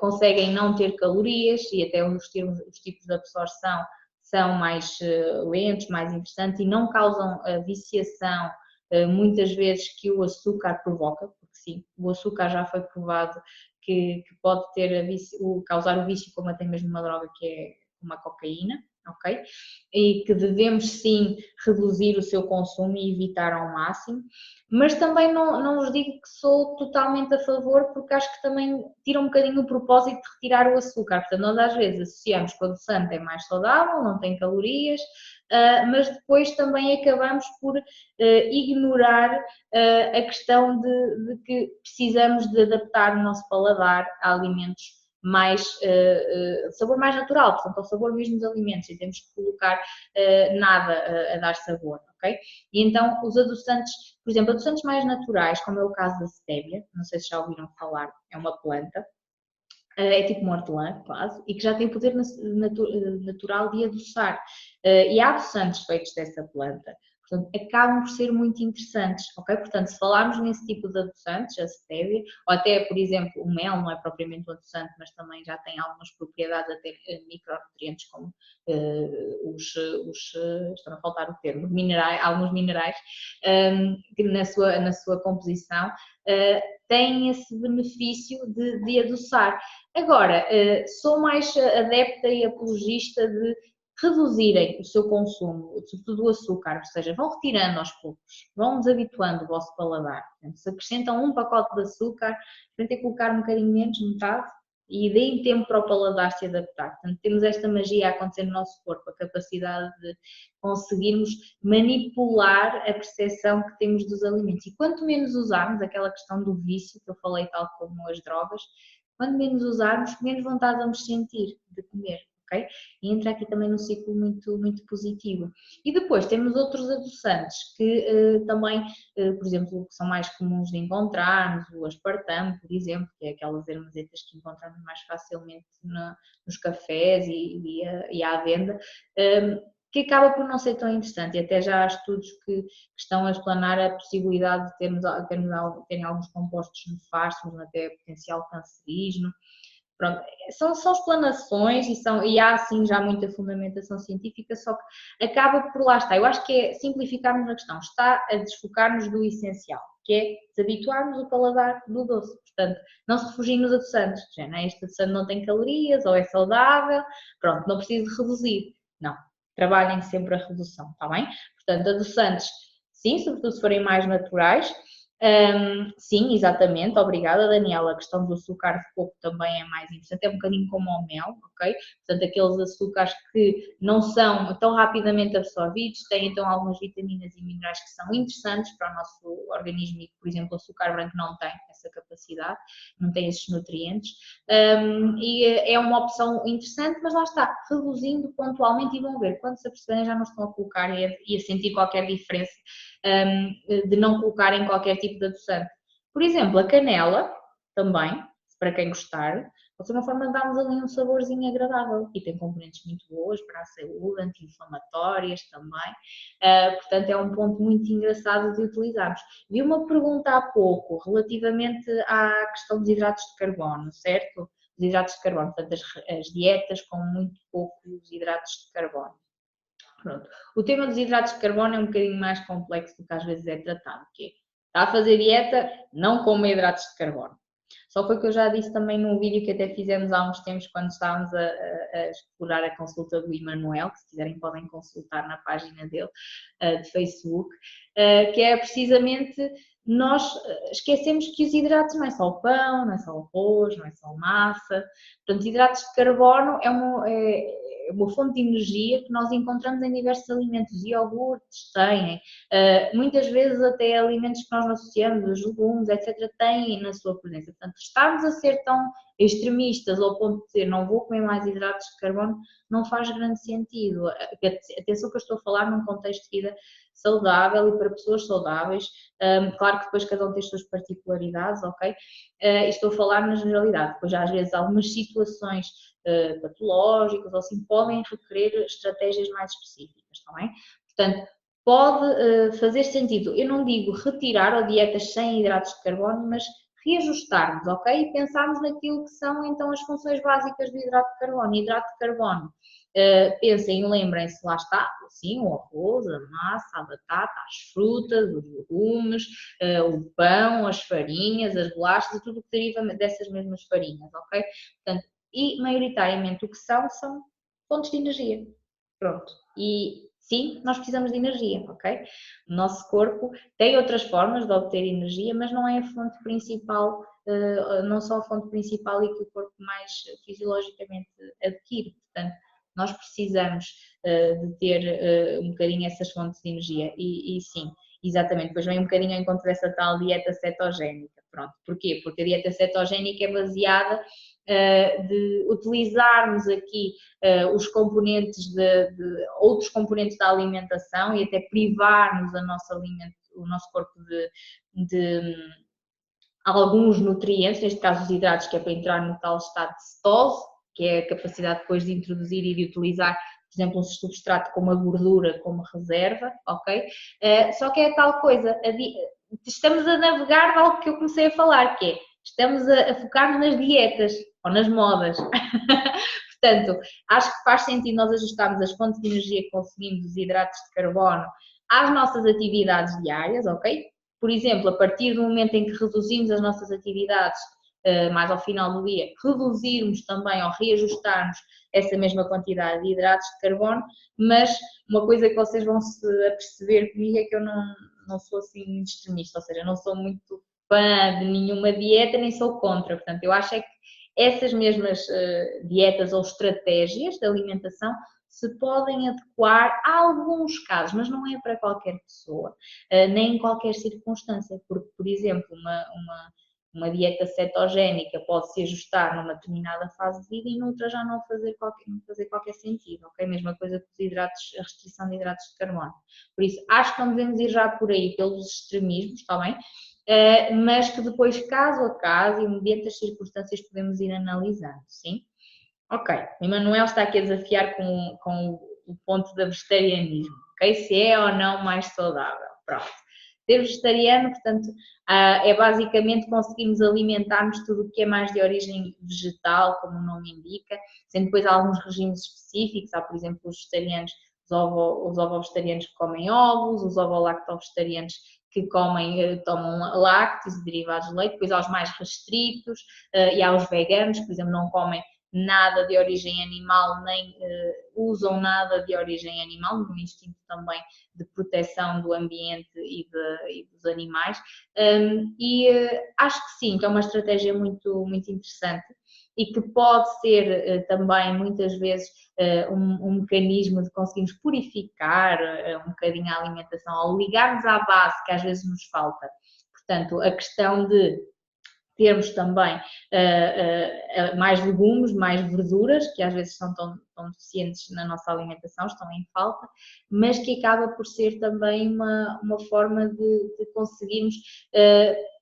conseguem não ter calorias e até os tipos de absorção são mais lentos, mais interessantes e não causam a viciação muitas vezes que o açúcar provoca, porque sim, o açúcar já foi provado que pode causar o vício, como até mesmo uma droga que é uma cocaína, ok? E que devemos sim reduzir o seu consumo e evitar ao máximo, mas também não vos digo que sou totalmente a favor, porque acho que também tira um bocadinho o propósito de retirar o açúcar, portanto nós às vezes associamos que o adoçante é mais saudável, não tem calorias, mas depois também acabamos por ignorar a questão de que precisamos de adaptar o nosso paladar a alimentos sabor mais natural, portanto ao sabor mesmo dos alimentos e temos que colocar nada a dar sabor, ok? E então os adoçantes, por exemplo, adoçantes mais naturais, como é o caso da stevia, não sei se já ouviram falar, é uma planta, é tipo uma hortelã, quase, e que já tem o poder natural de adoçar. E há adoçantes feitos dessa planta, portanto, acabam por ser muito interessantes, ok? Portanto, se falarmos nesse tipo de adoçantes, a stevia, ou até, por exemplo, o mel não é propriamente um adoçante, mas também já tem algumas propriedades, até micronutrientes, como estão a faltar o termo, alguns minerais, que na sua composição têm esse benefício de adoçar. Agora, sou mais adepta e apologista de reduzirem o seu consumo, sobretudo o açúcar, ou seja, vão retirando aos poucos, vão desabituando o vosso paladar. Portanto, se acrescentam um pacote de açúcar, tentem colocar um bocadinho menos, metade, e deem tempo para o paladar se adaptar. Portanto, temos esta magia a acontecer no nosso corpo, a capacidade de conseguirmos manipular a percepção que temos dos alimentos. E quanto menos usarmos aquela questão do vício, que eu falei, tal como as drogas, quanto menos usarmos, menos vontade vamos sentir de comer. ok? E entra aqui também num ciclo muito, muito positivo. E depois temos outros adoçantes que também, por exemplo, que são mais comuns de encontrarmos, o aspartame, por exemplo, que é aquelas ermesetas que encontramos mais facilmente nos cafés e à venda, que acaba por não ser tão interessante, e até já há estudos que estão a explanar a possibilidade de terem alguns compostos nefastos, até potencial cancerígeno. Pronto, são explanações e há sim já muita fundamentação científica, só que acaba por lá estar. Eu acho que é simplificarmos a questão, está a desfocar-nos do essencial, que é desabituarmos o paladar do doce. Portanto, não se refugiem nos adoçantes, já, não é? Este adoçante não tem calorias ou é saudável, pronto, não preciso de reduzir. Não, trabalhem sempre a redução, está bem? Portanto, adoçantes, sim, sobretudo se forem mais naturais. Sim, exatamente, obrigada Daniela, a questão do açúcar de coco também é mais interessante, é um bocadinho como o mel, ok? Portanto, aqueles açúcares que não são tão rapidamente absorvidos, têm então algumas vitaminas e minerais que são interessantes para o nosso organismo e que, por exemplo, o açúcar branco não tem essa capacidade, não tem esses nutrientes, e é uma opção interessante, mas lá está, reduzindo pontualmente e vão ver, quando se aperceberem já não estão a colocar e a sentir qualquer diferença de não colocarem qualquer tipo de adoçante. Por exemplo, a canela, também, para quem gostar, pode ser uma forma de darmos ali um saborzinho agradável e tem componentes muito boas para a saúde, anti-inflamatórias também, portanto é um ponto muito engraçado de utilizarmos. Vi uma pergunta há pouco relativamente à questão dos hidratos de carbono, certo? Os hidratos de carbono, portanto as dietas com muito poucos hidratos de carbono. Pronto. O tema dos hidratos de carbono é um bocadinho mais complexo do que às vezes é tratado, que é, está a fazer dieta, não coma hidratos de carbono. Só foi o que eu já disse também num vídeo que até fizemos há uns tempos quando estávamos a explorar a consulta do Emanuel, que se quiserem podem consultar na página dele de Facebook, que é precisamente nós esquecemos que os hidratos não é só o pão, não é só o arroz, não é só a massa. Portanto, hidratos de carbono é uma fonte de energia que nós encontramos em diversos alimentos. Iogurtes têm, muitas vezes até alimentos que nós não associamos, os legumes, etc., têm na sua presença. Portanto, estarmos a ser tão extremistas ao ponto de dizer não vou comer mais hidratos de carbono, não faz grande sentido. Atenção que eu estou a falar num contexto de vida saudável e para pessoas saudáveis. Claro que depois cada um tem as suas particularidades, ok? Estou a falar na generalidade, depois às vezes algumas situações patológicas ou assim podem requerer estratégias mais específicas, está bem? Portanto, pode fazer sentido, eu não digo retirar ou dietas sem hidratos de carbono, mas reajustarmos, ok? E pensarmos naquilo que são então as funções básicas do hidrato de carbono. Hidrato de carbono, pensem e lembrem-se, lá está, sim, o arroz, a massa, a batata, as frutas, os legumes, o pão, as farinhas, as bolachas e tudo o que deriva dessas mesmas farinhas, ok? Portanto, e maioritariamente o que são fontes de energia. Pronto. E sim, nós precisamos de energia, ok? O nosso corpo tem outras formas de obter energia, mas não é a fonte principal, não só a fonte principal e que o corpo mais fisiologicamente adquire. Portanto, nós precisamos de ter um bocadinho essas fontes de energia e sim, exatamente, depois vem um bocadinho ao encontro dessa tal dieta cetogénica. Pronto, porquê? Porque a dieta cetogénica é baseada de utilizarmos aqui os componentes de outros componentes da alimentação e até privarmos o nosso corpo de alguns nutrientes, neste caso os hidratos, que é para entrar no tal estado de cetose, que é a capacidade depois de introduzir e de utilizar, por exemplo, um substrato como a gordura como reserva, ok? Só que é tal coisa, estamos a navegar de algo que eu comecei a falar, que é, estamos a focar-nos nas dietas ou nas modas. Portanto, acho que faz sentido nós ajustarmos as fontes de energia que consumimos, os hidratos de carbono, às nossas atividades diárias, ok? Por exemplo, a partir do momento em que reduzimos as nossas atividades mais ao final do dia, reduzirmos também ou reajustarmos essa mesma quantidade de hidratos de carbono, mas uma coisa que vocês vão se aperceber comigo é que eu não sou assim muito extremista, ou seja, não sou muito fã de nenhuma dieta, nem sou contra, portanto, eu acho é que essas mesmas dietas ou estratégias de alimentação se podem adequar a alguns casos, mas não é para qualquer pessoa, nem em qualquer circunstância, porque, por exemplo, uma dieta cetogénica pode se ajustar numa determinada fase de vida e noutra já não fazer qualquer sentido, ok? Mesma coisa com os hidratos, a restrição de hidratos de carbono. Por isso, acho que não devemos ir já por aí pelos extremismos, está bem? Mas que depois, caso a caso e mediante as circunstâncias, podemos ir analisando, sim? Ok, o Emanuel está aqui a desafiar com o ponto do vegetarianismo, ok? Se é ou não mais saudável, pronto. Ser vegetariano, portanto, é basicamente conseguirmos alimentar-nos tudo o que é mais de origem vegetal, como o nome indica, sendo depois alguns regimes específicos, há por exemplo os vegetarianos, os ovo-vegetarianos que comem ovos, os ovo-lacto-vegetarianos que tomam lácteos e derivados de leite, depois há os mais restritos e há os veganos, que por exemplo não comem nada de origem animal, nem usam nada de origem animal, no instinto também de proteção do ambiente e dos animais. Acho que sim, que é uma estratégia muito, muito interessante e que pode ser também, muitas vezes, um mecanismo de conseguirmos purificar um bocadinho a alimentação, ao ligarmos à base que às vezes nos falta. Portanto, a questão de termos também mais legumes, mais verduras, que às vezes são tão deficientes na nossa alimentação, estão em falta, mas que acaba por ser também uma forma de conseguirmos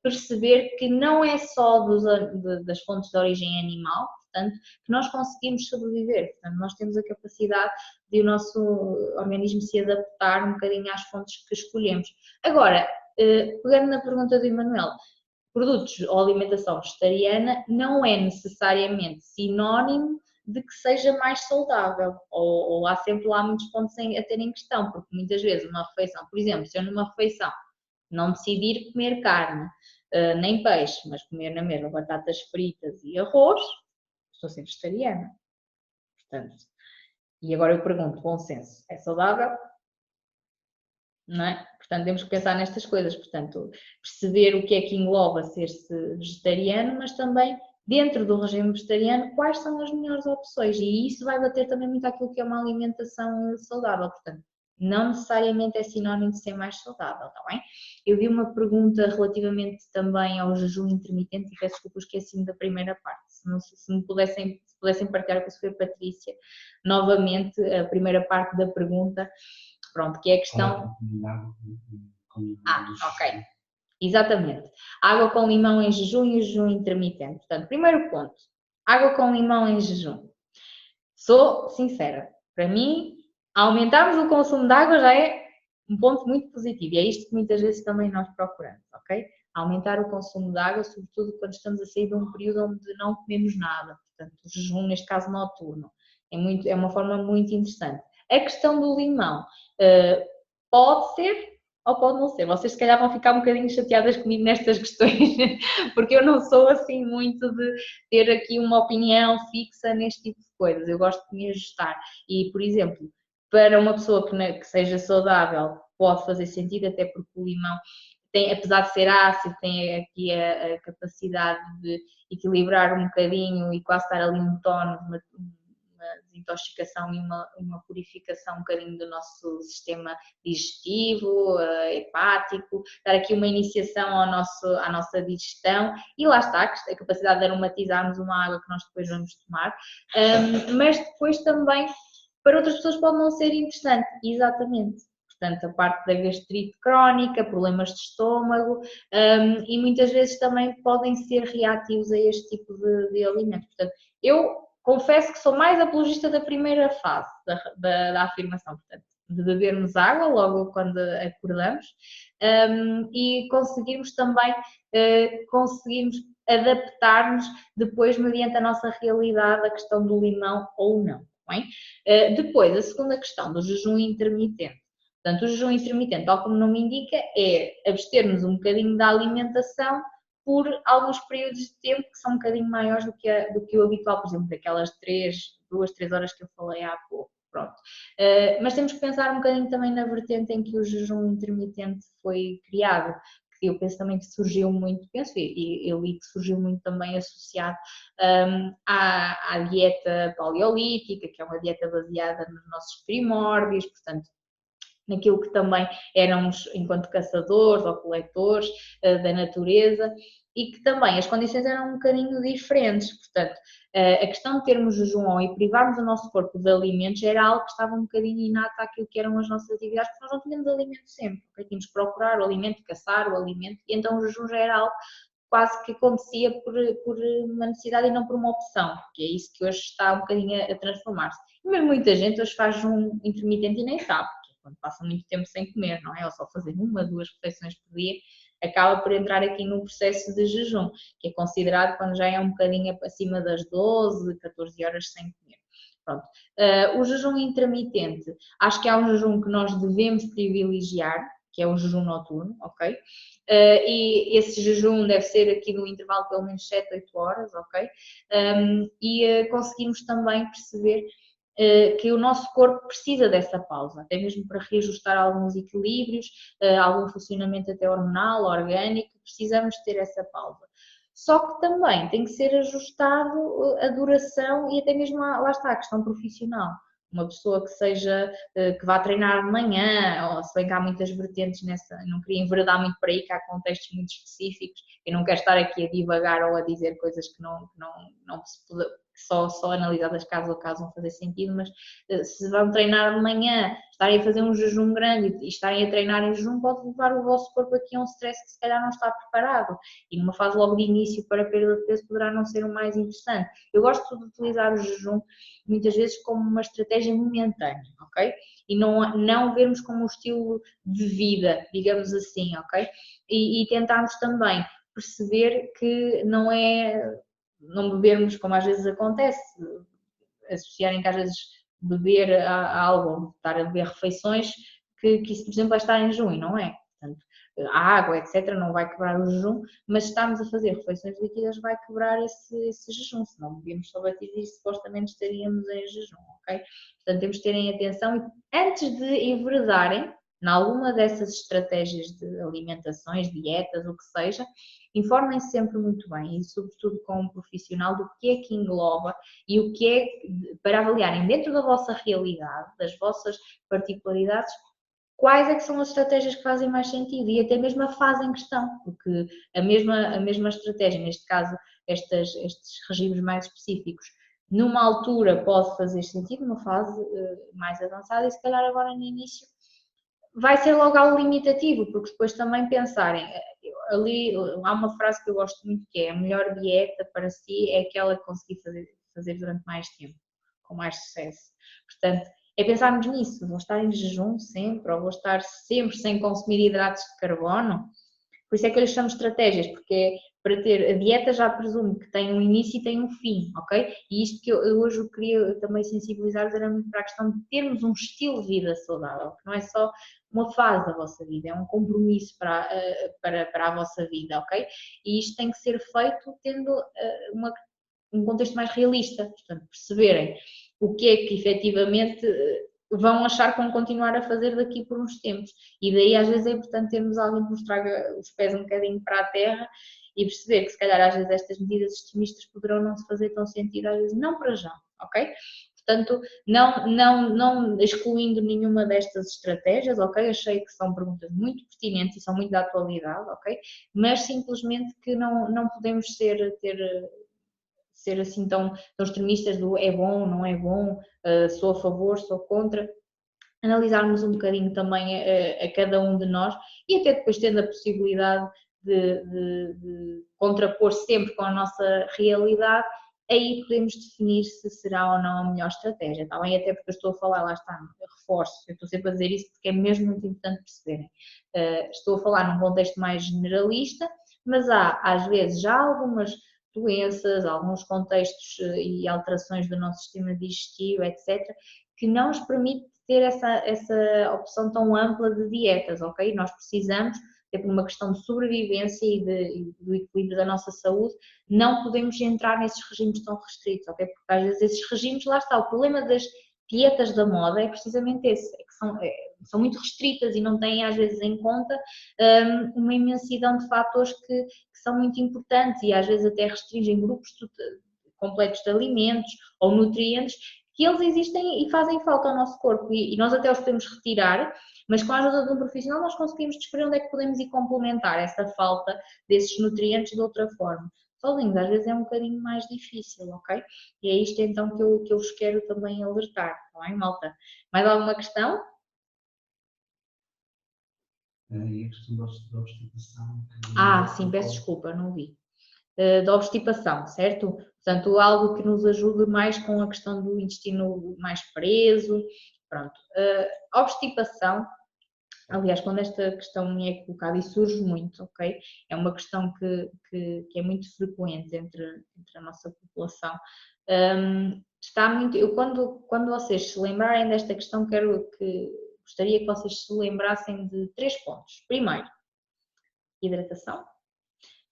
perceber que não é só das fontes de origem animal, portanto, que nós conseguimos sobreviver, portanto, nós temos a capacidade de o nosso organismo se adaptar um bocadinho às fontes que escolhemos. Agora, pegando na pergunta do Emanuel, produtos ou alimentação vegetariana não é necessariamente sinónimo de que seja mais saudável, ou há sempre lá muitos pontos a ter em questão, porque muitas vezes uma refeição, por exemplo, se eu numa refeição não decidir comer carne, nem peixe, mas comer na mesma batatas fritas e arroz, estou a ser vegetariana. Portanto, e agora eu pergunto, bom senso, é saudável? Não é? Portanto, temos que pensar nestas coisas, portanto, perceber o que é que engloba ser-se vegetariano, mas também, dentro do regime vegetariano, quais são as melhores opções, e isso vai bater também muito àquilo que é uma alimentação saudável, portanto, não necessariamente é sinónimo de ser mais saudável, está bem? Eu vi uma pergunta relativamente também ao jejum intermitente, e peço desculpa, esqueci-me da primeira parte, se me pudessem partilhar com a Sofia Patrícia, novamente, a primeira parte da pergunta. Pronto, que é a questão... ok. Exatamente. Água com limão em jejum e jejum intermitente. Portanto, primeiro ponto, água com limão em jejum. Sou sincera, para mim, aumentarmos o consumo de água já é um ponto muito positivo e é isto que muitas vezes também nós procuramos, ok? Aumentar o consumo de água, sobretudo quando estamos a sair de um período onde não comemos nada. Portanto, o jejum, neste caso noturno, é uma forma muito interessante. A questão do limão pode ser ou pode não ser. Vocês se calhar vão ficar um bocadinho chateadas comigo nestas questões, porque eu não sou assim muito de ter aqui uma opinião fixa neste tipo de coisas. Eu gosto de me ajustar e, por exemplo, para uma pessoa que seja saudável pode fazer sentido, até porque o limão tem, apesar de ser ácido, tem aqui a capacidade de equilibrar um bocadinho e quase estar ali um tono, uma desintoxicação e uma purificação um bocadinho do nosso sistema digestivo, hepático, dar aqui uma iniciação à nossa digestão e lá está, a capacidade de aromatizarmos uma água que nós depois vamos tomar, mas depois também para outras pessoas pode não ser interessante, exatamente. Portanto, a parte da gastrite crónica, problemas de estômago e muitas vezes também podem ser reativos a este tipo de alimentos. Portanto, eu confesso que sou mais apologista da primeira fase da afirmação, portanto, de bebermos água logo quando acordamos e conseguirmos também conseguirmos adaptar-nos depois mediante a nossa realidade a questão do limão ou não. Bem? Depois, a segunda questão do jejum intermitente. Portanto, o jejum intermitente, tal como o nome indica, é abster-nos um bocadinho da alimentação por alguns períodos de tempo que são um bocadinho maiores do que o habitual, por exemplo, daquelas 2, 3 horas que eu falei há pouco. Pronto. Mas temos que pensar um bocadinho também na vertente em que o jejum intermitente foi criado, que eu penso também que surgiu muito, e eu li que surgiu muito também associado à dieta paleolítica, que é uma dieta baseada nos nossos primórdios, portanto, naquilo que também éramos enquanto caçadores ou coletores da natureza, e que também as condições eram um bocadinho diferentes. Portanto, a questão de termos jejum e privarmos o nosso corpo de alimentos era algo que estava um bocadinho inato àquilo que eram as nossas atividades, porque nós não tínhamos alimento sempre, porque tínhamos que procurar o alimento, caçar o alimento, e então o jejum já era algo quase que acontecia por uma necessidade e não por uma opção, porque é isso que hoje está um bocadinho a transformar-se. Mas muita gente hoje faz jejum intermitente e nem sabe, porque quando passa muito tempo sem comer, não é? Ou só fazer 1, 2 refeições por dia, acaba por entrar aqui num processo de jejum, que é considerado quando já é um bocadinho acima das 12, 14 horas sem comer. Pronto. O jejum intermitente, acho que é um jejum que nós devemos privilegiar, que é o jejum noturno, ok? E esse jejum deve ser aqui no intervalo de pelo menos 7, 8 horas, ok? Conseguimos também perceber que o nosso corpo precisa dessa pausa, até mesmo para reajustar alguns equilíbrios, algum funcionamento até hormonal, orgânico, precisamos ter essa pausa. Só que também tem que ser ajustado a duração e até mesmo, lá está, a questão profissional. Uma pessoa que seja, que vá treinar de manhã, ou se bem que há muitas vertentes nessa, não queria enveredar muito por aí, que há contextos muito específicos, eu não quero estar aqui a divagar ou a dizer coisas que não se pode, só analisadas caso a caso vão fazer sentido, mas se vão treinar de manhã, estarem a fazer um jejum grande e estarem a treinar em jejum, pode levar o vosso corpo aqui a um stress que se calhar não está preparado, e numa fase logo de início para a perda de peso poderá não ser o mais interessante. Eu gosto de utilizar o jejum muitas vezes como uma estratégia momentânea, ok? E não vermos como um estilo de vida, digamos assim, ok? E tentarmos também perceber que não bebermos, como às vezes acontece, associarem que às vezes beber a algo, estar a beber refeições, que isso, por exemplo, é estar em jejum, e não é. Portanto, a água, etc., não vai quebrar o jejum, mas estarmos a fazer refeições líquidas vai quebrar esse jejum, se não bebemos só batidos e supostamente estaríamos em jejum, ok? Portanto, temos de terem atenção e antes de enveredarem em alguma dessas estratégias de alimentações, dietas, o que seja, informem-se sempre muito bem e sobretudo com um profissional do que é que engloba e o que é, para avaliarem dentro da vossa realidade, das vossas particularidades, quais é que são as estratégias que fazem mais sentido e até mesmo a fase em questão, porque a mesma estratégia, neste caso estes regimes mais específicos, numa altura pode fazer sentido, numa fase mais avançada e se calhar agora no início vai ser logo algo limitativo, porque depois também pensarem, ali há uma frase que eu gosto muito que é a melhor dieta para si é aquela que consegui fazer durante mais tempo, com mais sucesso. Portanto, é pensarmos nisso, vou estar em jejum sempre, ou vou estar sempre sem consumir hidratos de carbono. Por isso é que eu lhes chamo estratégias, porque para ter a dieta já presumo que tem um início e tem um fim, ok? E isto que eu hoje queria também sensibilizar era muito para a questão de termos um estilo de vida saudável, que não é só uma fase da vossa vida, é um compromisso para a vossa vida, ok? E isto tem que ser feito tendo um contexto mais realista, portanto, perceberem o que é que efetivamente vão achar que vão continuar a fazer daqui por uns tempos. E daí às vezes é importante termos alguém que nos traga os pés um bocadinho para a terra e perceber que se calhar às vezes estas medidas extremistas poderão não se fazer tão sentido, às vezes não para já, ok? Portanto, não excluindo nenhuma destas estratégias, ok? Achei que são perguntas muito pertinentes e são muito da atualidade, ok? Mas simplesmente que não podemos ser assim tão extremistas do é bom, não é bom, sou a favor, sou contra. Analisarmos um bocadinho também a cada um de nós e até depois tendo a possibilidade de contrapor sempre com a nossa realidade, aí podemos definir se será ou não a melhor estratégia, está bem? Até porque eu estou a falar, lá está, reforço, eu estou sempre a dizer isso porque é mesmo muito importante perceberem. Estou a falar num contexto mais generalista, mas há às vezes já algumas doenças, alguns contextos e alterações do nosso sistema digestivo, etc., que não nos permite ter essa opção tão ampla de dietas, ok? Nós precisamos, até por uma questão de sobrevivência e do equilíbrio da nossa saúde, não podemos entrar nesses regimes tão restritos, ok? Porque às vezes esses regimes, lá está, o problema das dietas da moda é precisamente esse, é que são muito restritas e não têm às vezes em conta uma imensidão de fatores que são muito importantes e às vezes até restringem grupos completos de alimentos ou nutrientes que eles existem e fazem falta ao nosso corpo e nós até os podemos retirar, mas com a ajuda de um profissional nós conseguimos descobrir onde é que podemos ir complementar essa falta desses nutrientes de outra forma. Sozinhos às vezes é um bocadinho mais difícil, ok? E é isto então que eu vos quero também alertar, tá bem, malta? Mais alguma questão? E a questão da obstipação? Sim, peço desculpa, não vi. Da obstipação, certo? Portanto, algo que nos ajude mais com a questão do intestino mais preso, pronto. A obstipação, aliás, quando esta questão me é colocada e surge muito, ok? É uma questão que é muito frequente entre a nossa população. Está muito, quando vocês se lembrarem desta questão, gostaria que vocês se lembrassem de 3 pontos. Primeiro, hidratação.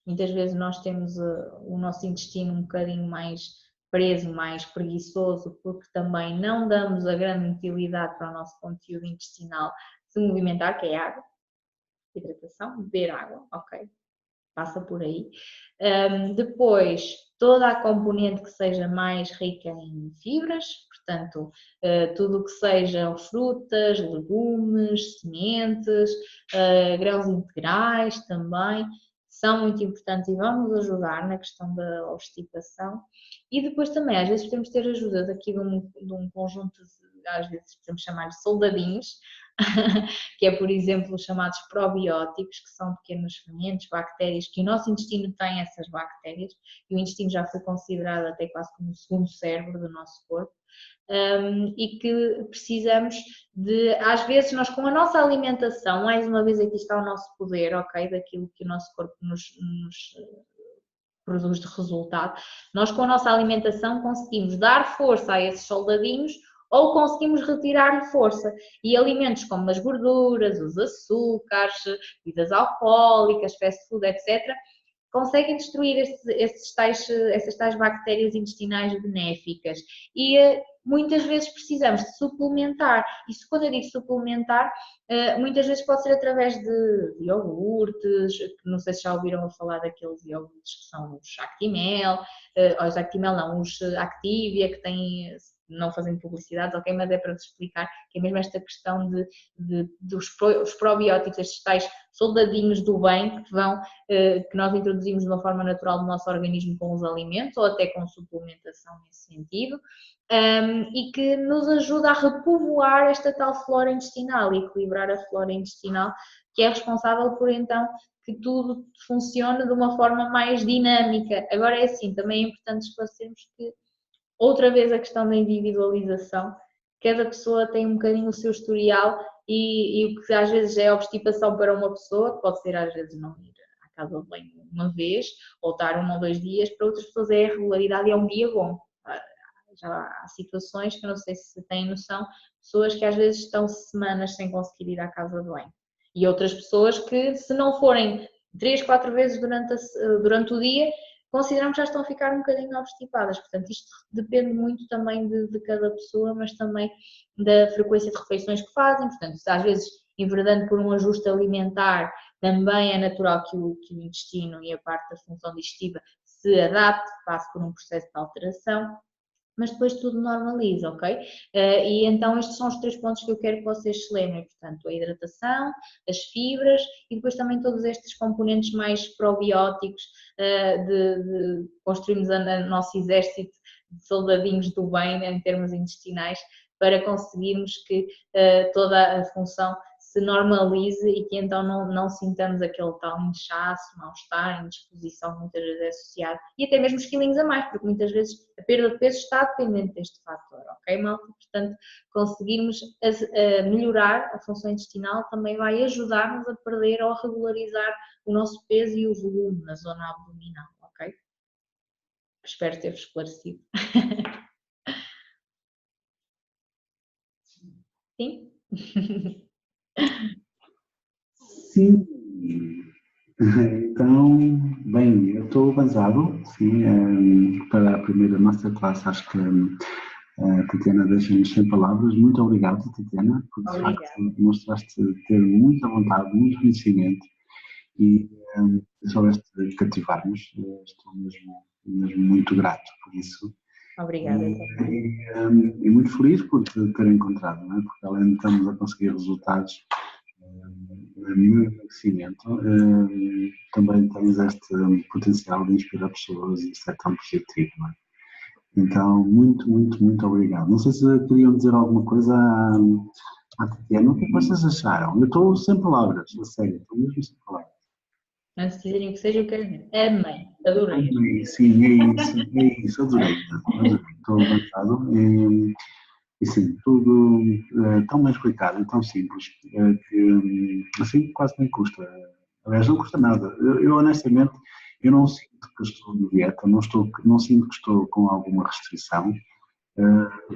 Muitas vezes nós temos o nosso intestino um bocadinho mais preso, mais preguiçoso, porque também não damos a grande utilidade para o nosso conteúdo intestinal se movimentar, que é água, hidratação, beber água, ok, passa por aí. Depois, toda a componente que seja mais rica em fibras, portanto, tudo o que sejam frutas, legumes, sementes, grãos integrais também, são muito importantes e vão nos ajudar na questão da obstipação. E depois também, às vezes podemos ter ajuda daqui de um conjunto, às vezes podemos chamar de soldadinhos, que é, por exemplo, os chamados probióticos, que são pequenos fermentos, bactérias, que o nosso intestino tem essas bactérias, e o intestino já foi considerado até quase como o segundo cérebro do nosso corpo, e que precisamos de, às vezes, nós com a nossa alimentação, mais uma vez aqui está o nosso poder, ok, daquilo que o nosso corpo nos produz de resultado, nós com a nossa alimentação conseguimos dar força a esses soldadinhos ou conseguimos retirar-lhe força. E alimentos como as gorduras, os açúcares, bebidas alcoólicas, fast food, etc., conseguem destruir essas tais bactérias intestinais benéficas. E muitas vezes precisamos de suplementar. Isso, quando eu digo suplementar, muitas vezes pode ser através de iogurtes, não sei se já ouviram falar daqueles iogurtes que são os Actimel, os Actimel não, os Activia, que têm, não fazendo publicidade, ok, mas é para vos explicar que é mesmo esta questão dos probióticos, estes tais soldadinhos do bem que nós introduzimos de uma forma natural no nosso organismo com os alimentos ou até com suplementação nesse sentido, e que nos ajuda a repovoar esta tal flora intestinal e equilibrar a flora intestinal, que é responsável por então que tudo funcione de uma forma mais dinâmica. Agora é assim, também é importante esclarecermos que outra vez a questão da individualização, cada pessoa tem um bocadinho o seu historial e o que às vezes é obstipação para uma pessoa, que pode ser às vezes não ir à casa de banho uma vez, ou estar 1 ou 2 dias, para outras pessoas é a regularidade e é um dia bom. Já há situações que eu não sei se têm noção, pessoas que às vezes estão semanas sem conseguir ir à casa de banho. E outras pessoas que, se não forem 3, 4 vezes durante o dia, consideramos que já estão a ficar um bocadinho obstipadas. Portanto, isto depende muito também de cada pessoa, mas também da frequência de refeições que fazem. Portanto, se às vezes, enveredando por um ajuste alimentar, também é natural que o intestino e a parte da função digestiva se adapte, passe por um processo de alteração, mas depois tudo normaliza, ok? E então estes são os 3 pontos que eu quero que vocês se lembrem, portanto, a hidratação, as fibras e depois também todos estes componentes mais probióticos, de construirmos o nosso exército de soldadinhos do bem, né, em termos intestinais, para conseguirmos que toda a função se normalize e que então não sintamos aquele tal inchaço, mal-estar, indisposição que muitas vezes é associado, e até mesmo os quilinhos a mais, porque muitas vezes a perda de peso está dependente deste fator, ok, malta? Portanto, conseguirmos melhorar a função intestinal também vai ajudar-nos a perder ou a regularizar o nosso peso e o volume na zona abdominal, ok? Espero ter-vos esclarecido. Sim? Sim. Então, bem, eu estou avançado, sim, para a primeira masterclass. Acho que a Tatiana deixa-nos sem palavras. Muito obrigado, Tatiana, por de facto mostraste ter muita vontade, muito conhecimento e soubeste cativar-nos. Estou mesmo muito grato por isso. Obrigada. E muito feliz por te ter encontrado, não é? Porque além de estamos a conseguir resultados no emagrecimento, também tens este potencial de inspirar pessoas e isso é tão positivo, não é? Então, muito, muito, muito obrigado. Não sei se queriam dizer alguma coisa à Tatiana. O que é que vocês acharam? Eu estou sem palavras, a sério, estou mesmo sem palavras. Antes de dizerem o que seja, eu quero dizer. Amei, adorei. Sim, é isso, adorei, estou avançado e sim, tudo tão bem explicado e tão simples que assim quase nem custa. Aliás, não custa nada. Eu honestamente, eu não sinto que estou de dieta, não sinto que estou com alguma restrição.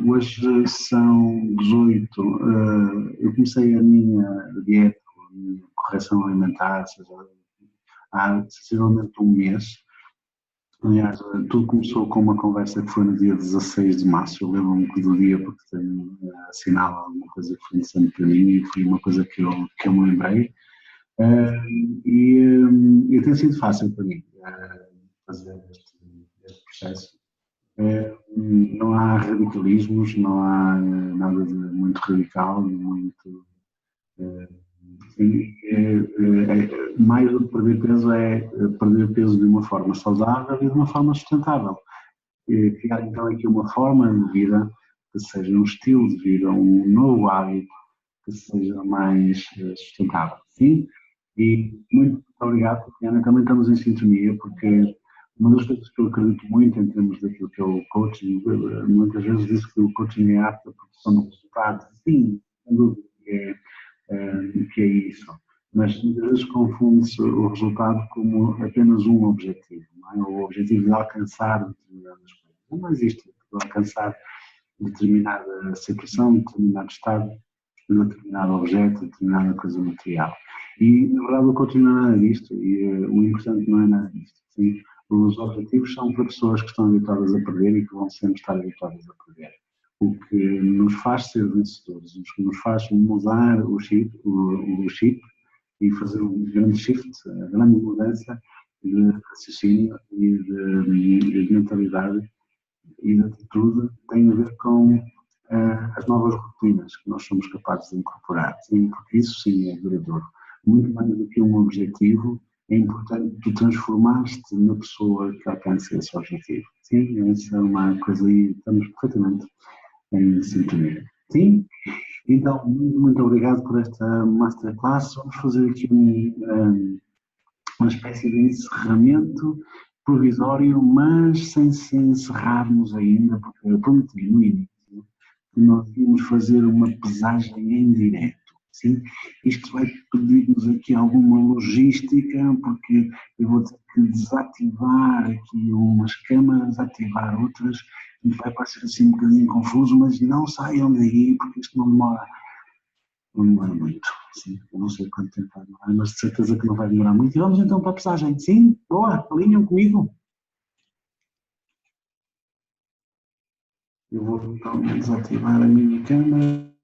Hoje são 18, eu comecei a minha dieta, a minha correção alimentar, seja, há sensivelmente um mês. Aliás, tudo começou com uma conversa que foi no dia 16 de março. Eu lembro-me do dia porque tenho assinado alguma coisa que foi interessante para mim e foi uma coisa que eu me lembrei. E tem sido fácil para mim fazer este processo. Não há radicalismos, não há nada de muito radical, muito. Mais do que perder peso é perder peso de uma forma saudável e de uma forma sustentável. Criar então aqui uma forma de vida que seja um estilo de vida, um novo hábito que seja mais sustentável. Sim? E muito obrigado, Tatiana. Também estamos em sintonia, porque uma das coisas que eu acredito muito em termos daquilo que é o coaching, muitas vezes diz que o coaching é arte da produção de resultados. Sim, sem dúvida que é isso. Mas muitas vezes confunde-se o resultado como apenas um objetivo, não é? O objetivo de alcançar determinadas coisas. Não existe de alcançar determinada situação, determinado estado, determinado objeto, determinada coisa material. E, na verdade, o coaching não é nada disto, e o importante não é nada disto. Sim? Os objetivos são para pessoas que estão habituadas a perder e que vão sempre estar habituadas a perder. O que nos faz ser vencedores, o que nos faz mudar o chip e fazer um grande shift, uma grande mudança de raciocínio e de mentalidade e de atitude tem a ver com as novas rotinas que nós somos capazes de incorporar, sim, porque isso sim é duradouro. Muito mais do que um objetivo, é importante tu transformar-te na pessoa que alcança esse objetivo. Sim, essa é uma coisa aí, estamos perfeitamente em sintonia. Sim? Então, muito, muito obrigado por esta masterclass. Vamos fazer aqui uma espécie de encerramento provisório, mas sem se encerrarmos ainda, porque eu prometi no início que nós íamos fazer uma pesagem em direto. Sim? Isto vai pedir-nos aqui alguma logística, porque eu vou ter que desativar aqui umas câmaras, ativar outras, e vai parecer assim um bocadinho confuso, mas não saiam daí, porque isto não demora muito. Sim, eu não sei quanto tempo vai demorar, mas de certeza que não vai demorar muito. E vamos então para a pesagem. Sim? Boa, alinham comigo. Eu vou então desativar a minha câmera.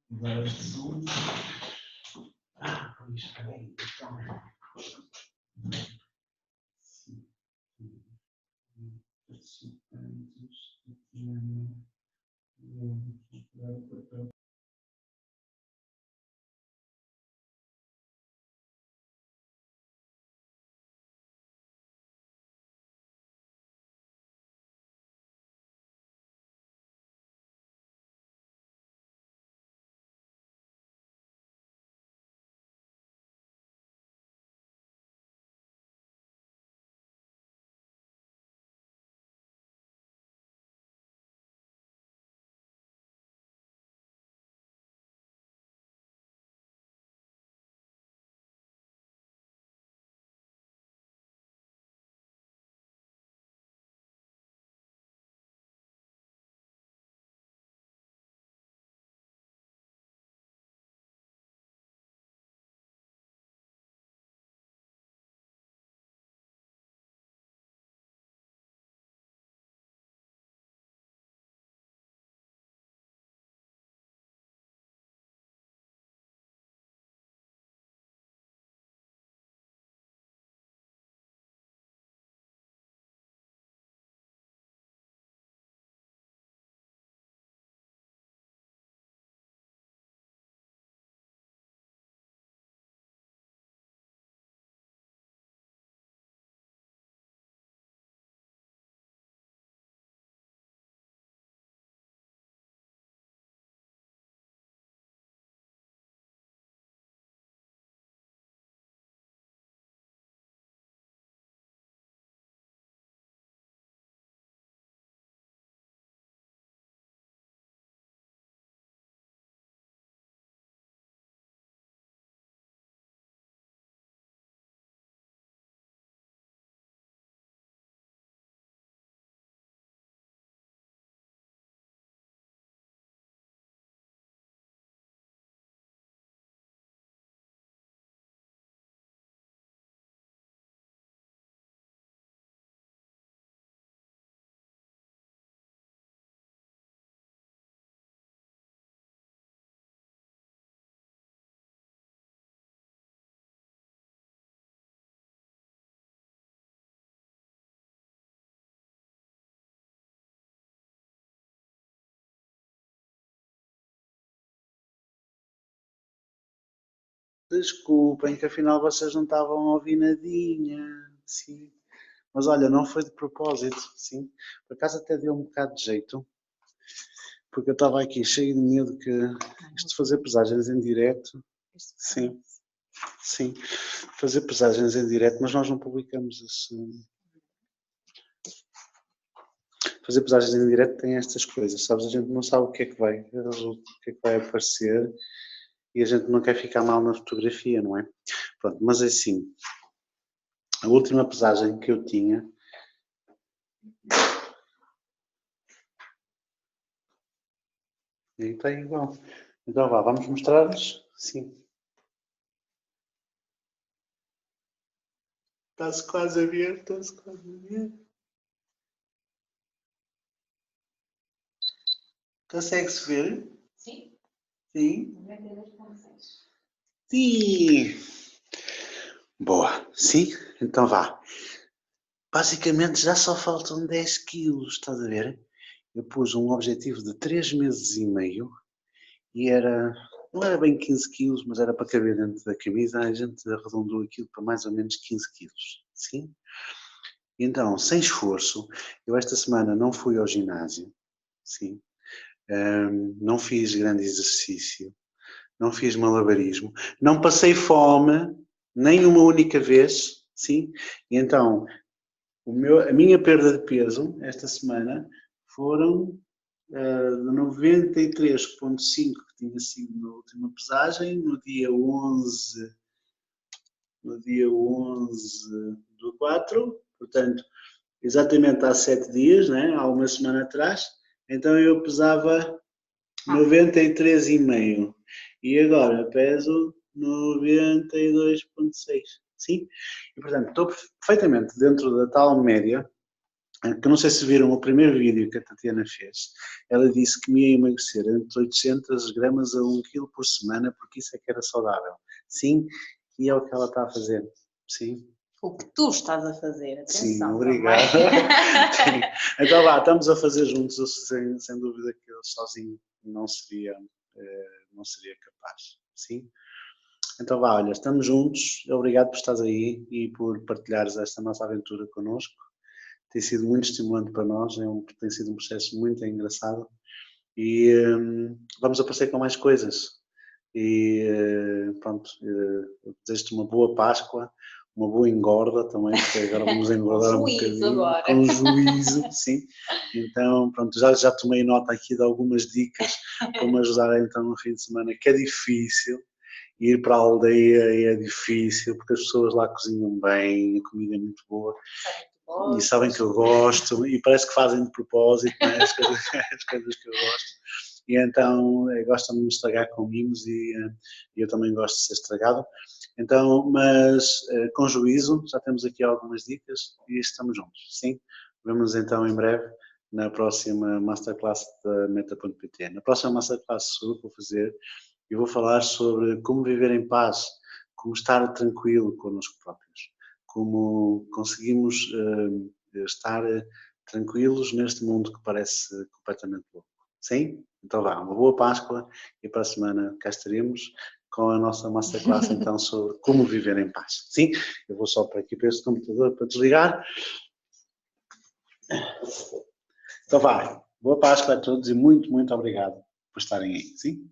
Desculpem que afinal vocês não estavam a ouvir nadinha, sim. Mas olha, não foi de propósito, sim. Por acaso até deu um bocado de jeito, porque eu estava aqui cheio de medo que isto de fazer pesagens em direto, sim, sim, fazer pesagens em direto, mas nós não publicamos esse... Fazer pesagens em direto tem estas coisas, sabes? A gente não sabe o que é que vai, o que é que vai aparecer e a gente não quer ficar mal na fotografia, não é? Pronto, mas assim, a última pesagem que eu tinha... E está igual. Então vá, vamos mostrar-vos? Sim. Está-se quase a ver, está-se quase a ver. Consegue-se ver? Sim. Sim. 92,6. Sim. Boa. Sim? Então vá. Basicamente já só faltam 10 quilos, estás a ver? Eu pus um objetivo de 3 meses e meio e era, não era bem 15 quilos, mas era para caber dentro da camisa, a gente arredondou aquilo para mais ou menos 15 quilos, sim? Então, sem esforço, eu esta semana não fui ao ginásio, sim? Não fiz grande exercício, não fiz malabarismo, não passei fome, nem uma única vez, sim? E então, a minha perda de peso esta semana foram de 93,5 que tinha sido na última pesagem, no dia 11 do 4, portanto, exatamente há 7 dias, né? Há uma semana atrás, então eu pesava 93,5 e agora peso 92,6, sim? E portanto, estou perfeitamente dentro da tal média, que não sei se viram o primeiro vídeo que a Tatiana fez. Ela disse que me ia emagrecer entre 800 gramas a 1 kg por semana, porque isso é que era saudável. Sim, e é o que ela está a fazer. Sim. O que tu estás a fazer, atenção. Sim, obrigado. Sim. Então vá, estamos a fazer juntos, sem dúvida que eu sozinho não seria capaz. Sim? Então vá, olha, estamos juntos, obrigado por estares aí e por partilhares esta nossa aventura connosco. Tem sido muito estimulante para nós, tem sido um processo muito engraçado e vamos aparecer com mais coisas. E pronto, desejo-te uma boa Páscoa, uma boa engorda também, porque agora vamos engordar um bocadinho. Agora. Com juízo, sim. Então, pronto, já tomei nota aqui de algumas dicas para me ajudar então no fim de semana, que é difícil. Ir para a aldeia é difícil, porque as pessoas lá cozinham bem, a comida é muito boa. E sabem que eu gosto, e parece que fazem de propósito, né? As coisas que eu gosto. E então gostam de me estragar com mimos e eu também gosto de ser estragado. Então, mas com juízo, já temos aqui algumas dicas e estamos juntos, sim? Vemos então em breve na próxima Masterclass da Meta.pt. Na próxima Masterclass que vou fazer, eu vou falar sobre como viver em paz, como estar tranquilo connosco próprios, como conseguimos estar tranquilos neste mundo que parece completamente louco. Sim? Então vá, uma boa Páscoa e para a semana cá estaremos com a nossa Masterclass então sobre como viver em paz. Sim? Eu vou só para aqui para este computador para desligar. Então vá, boa Páscoa a todos e muito, muito obrigado por estarem aí. Sim?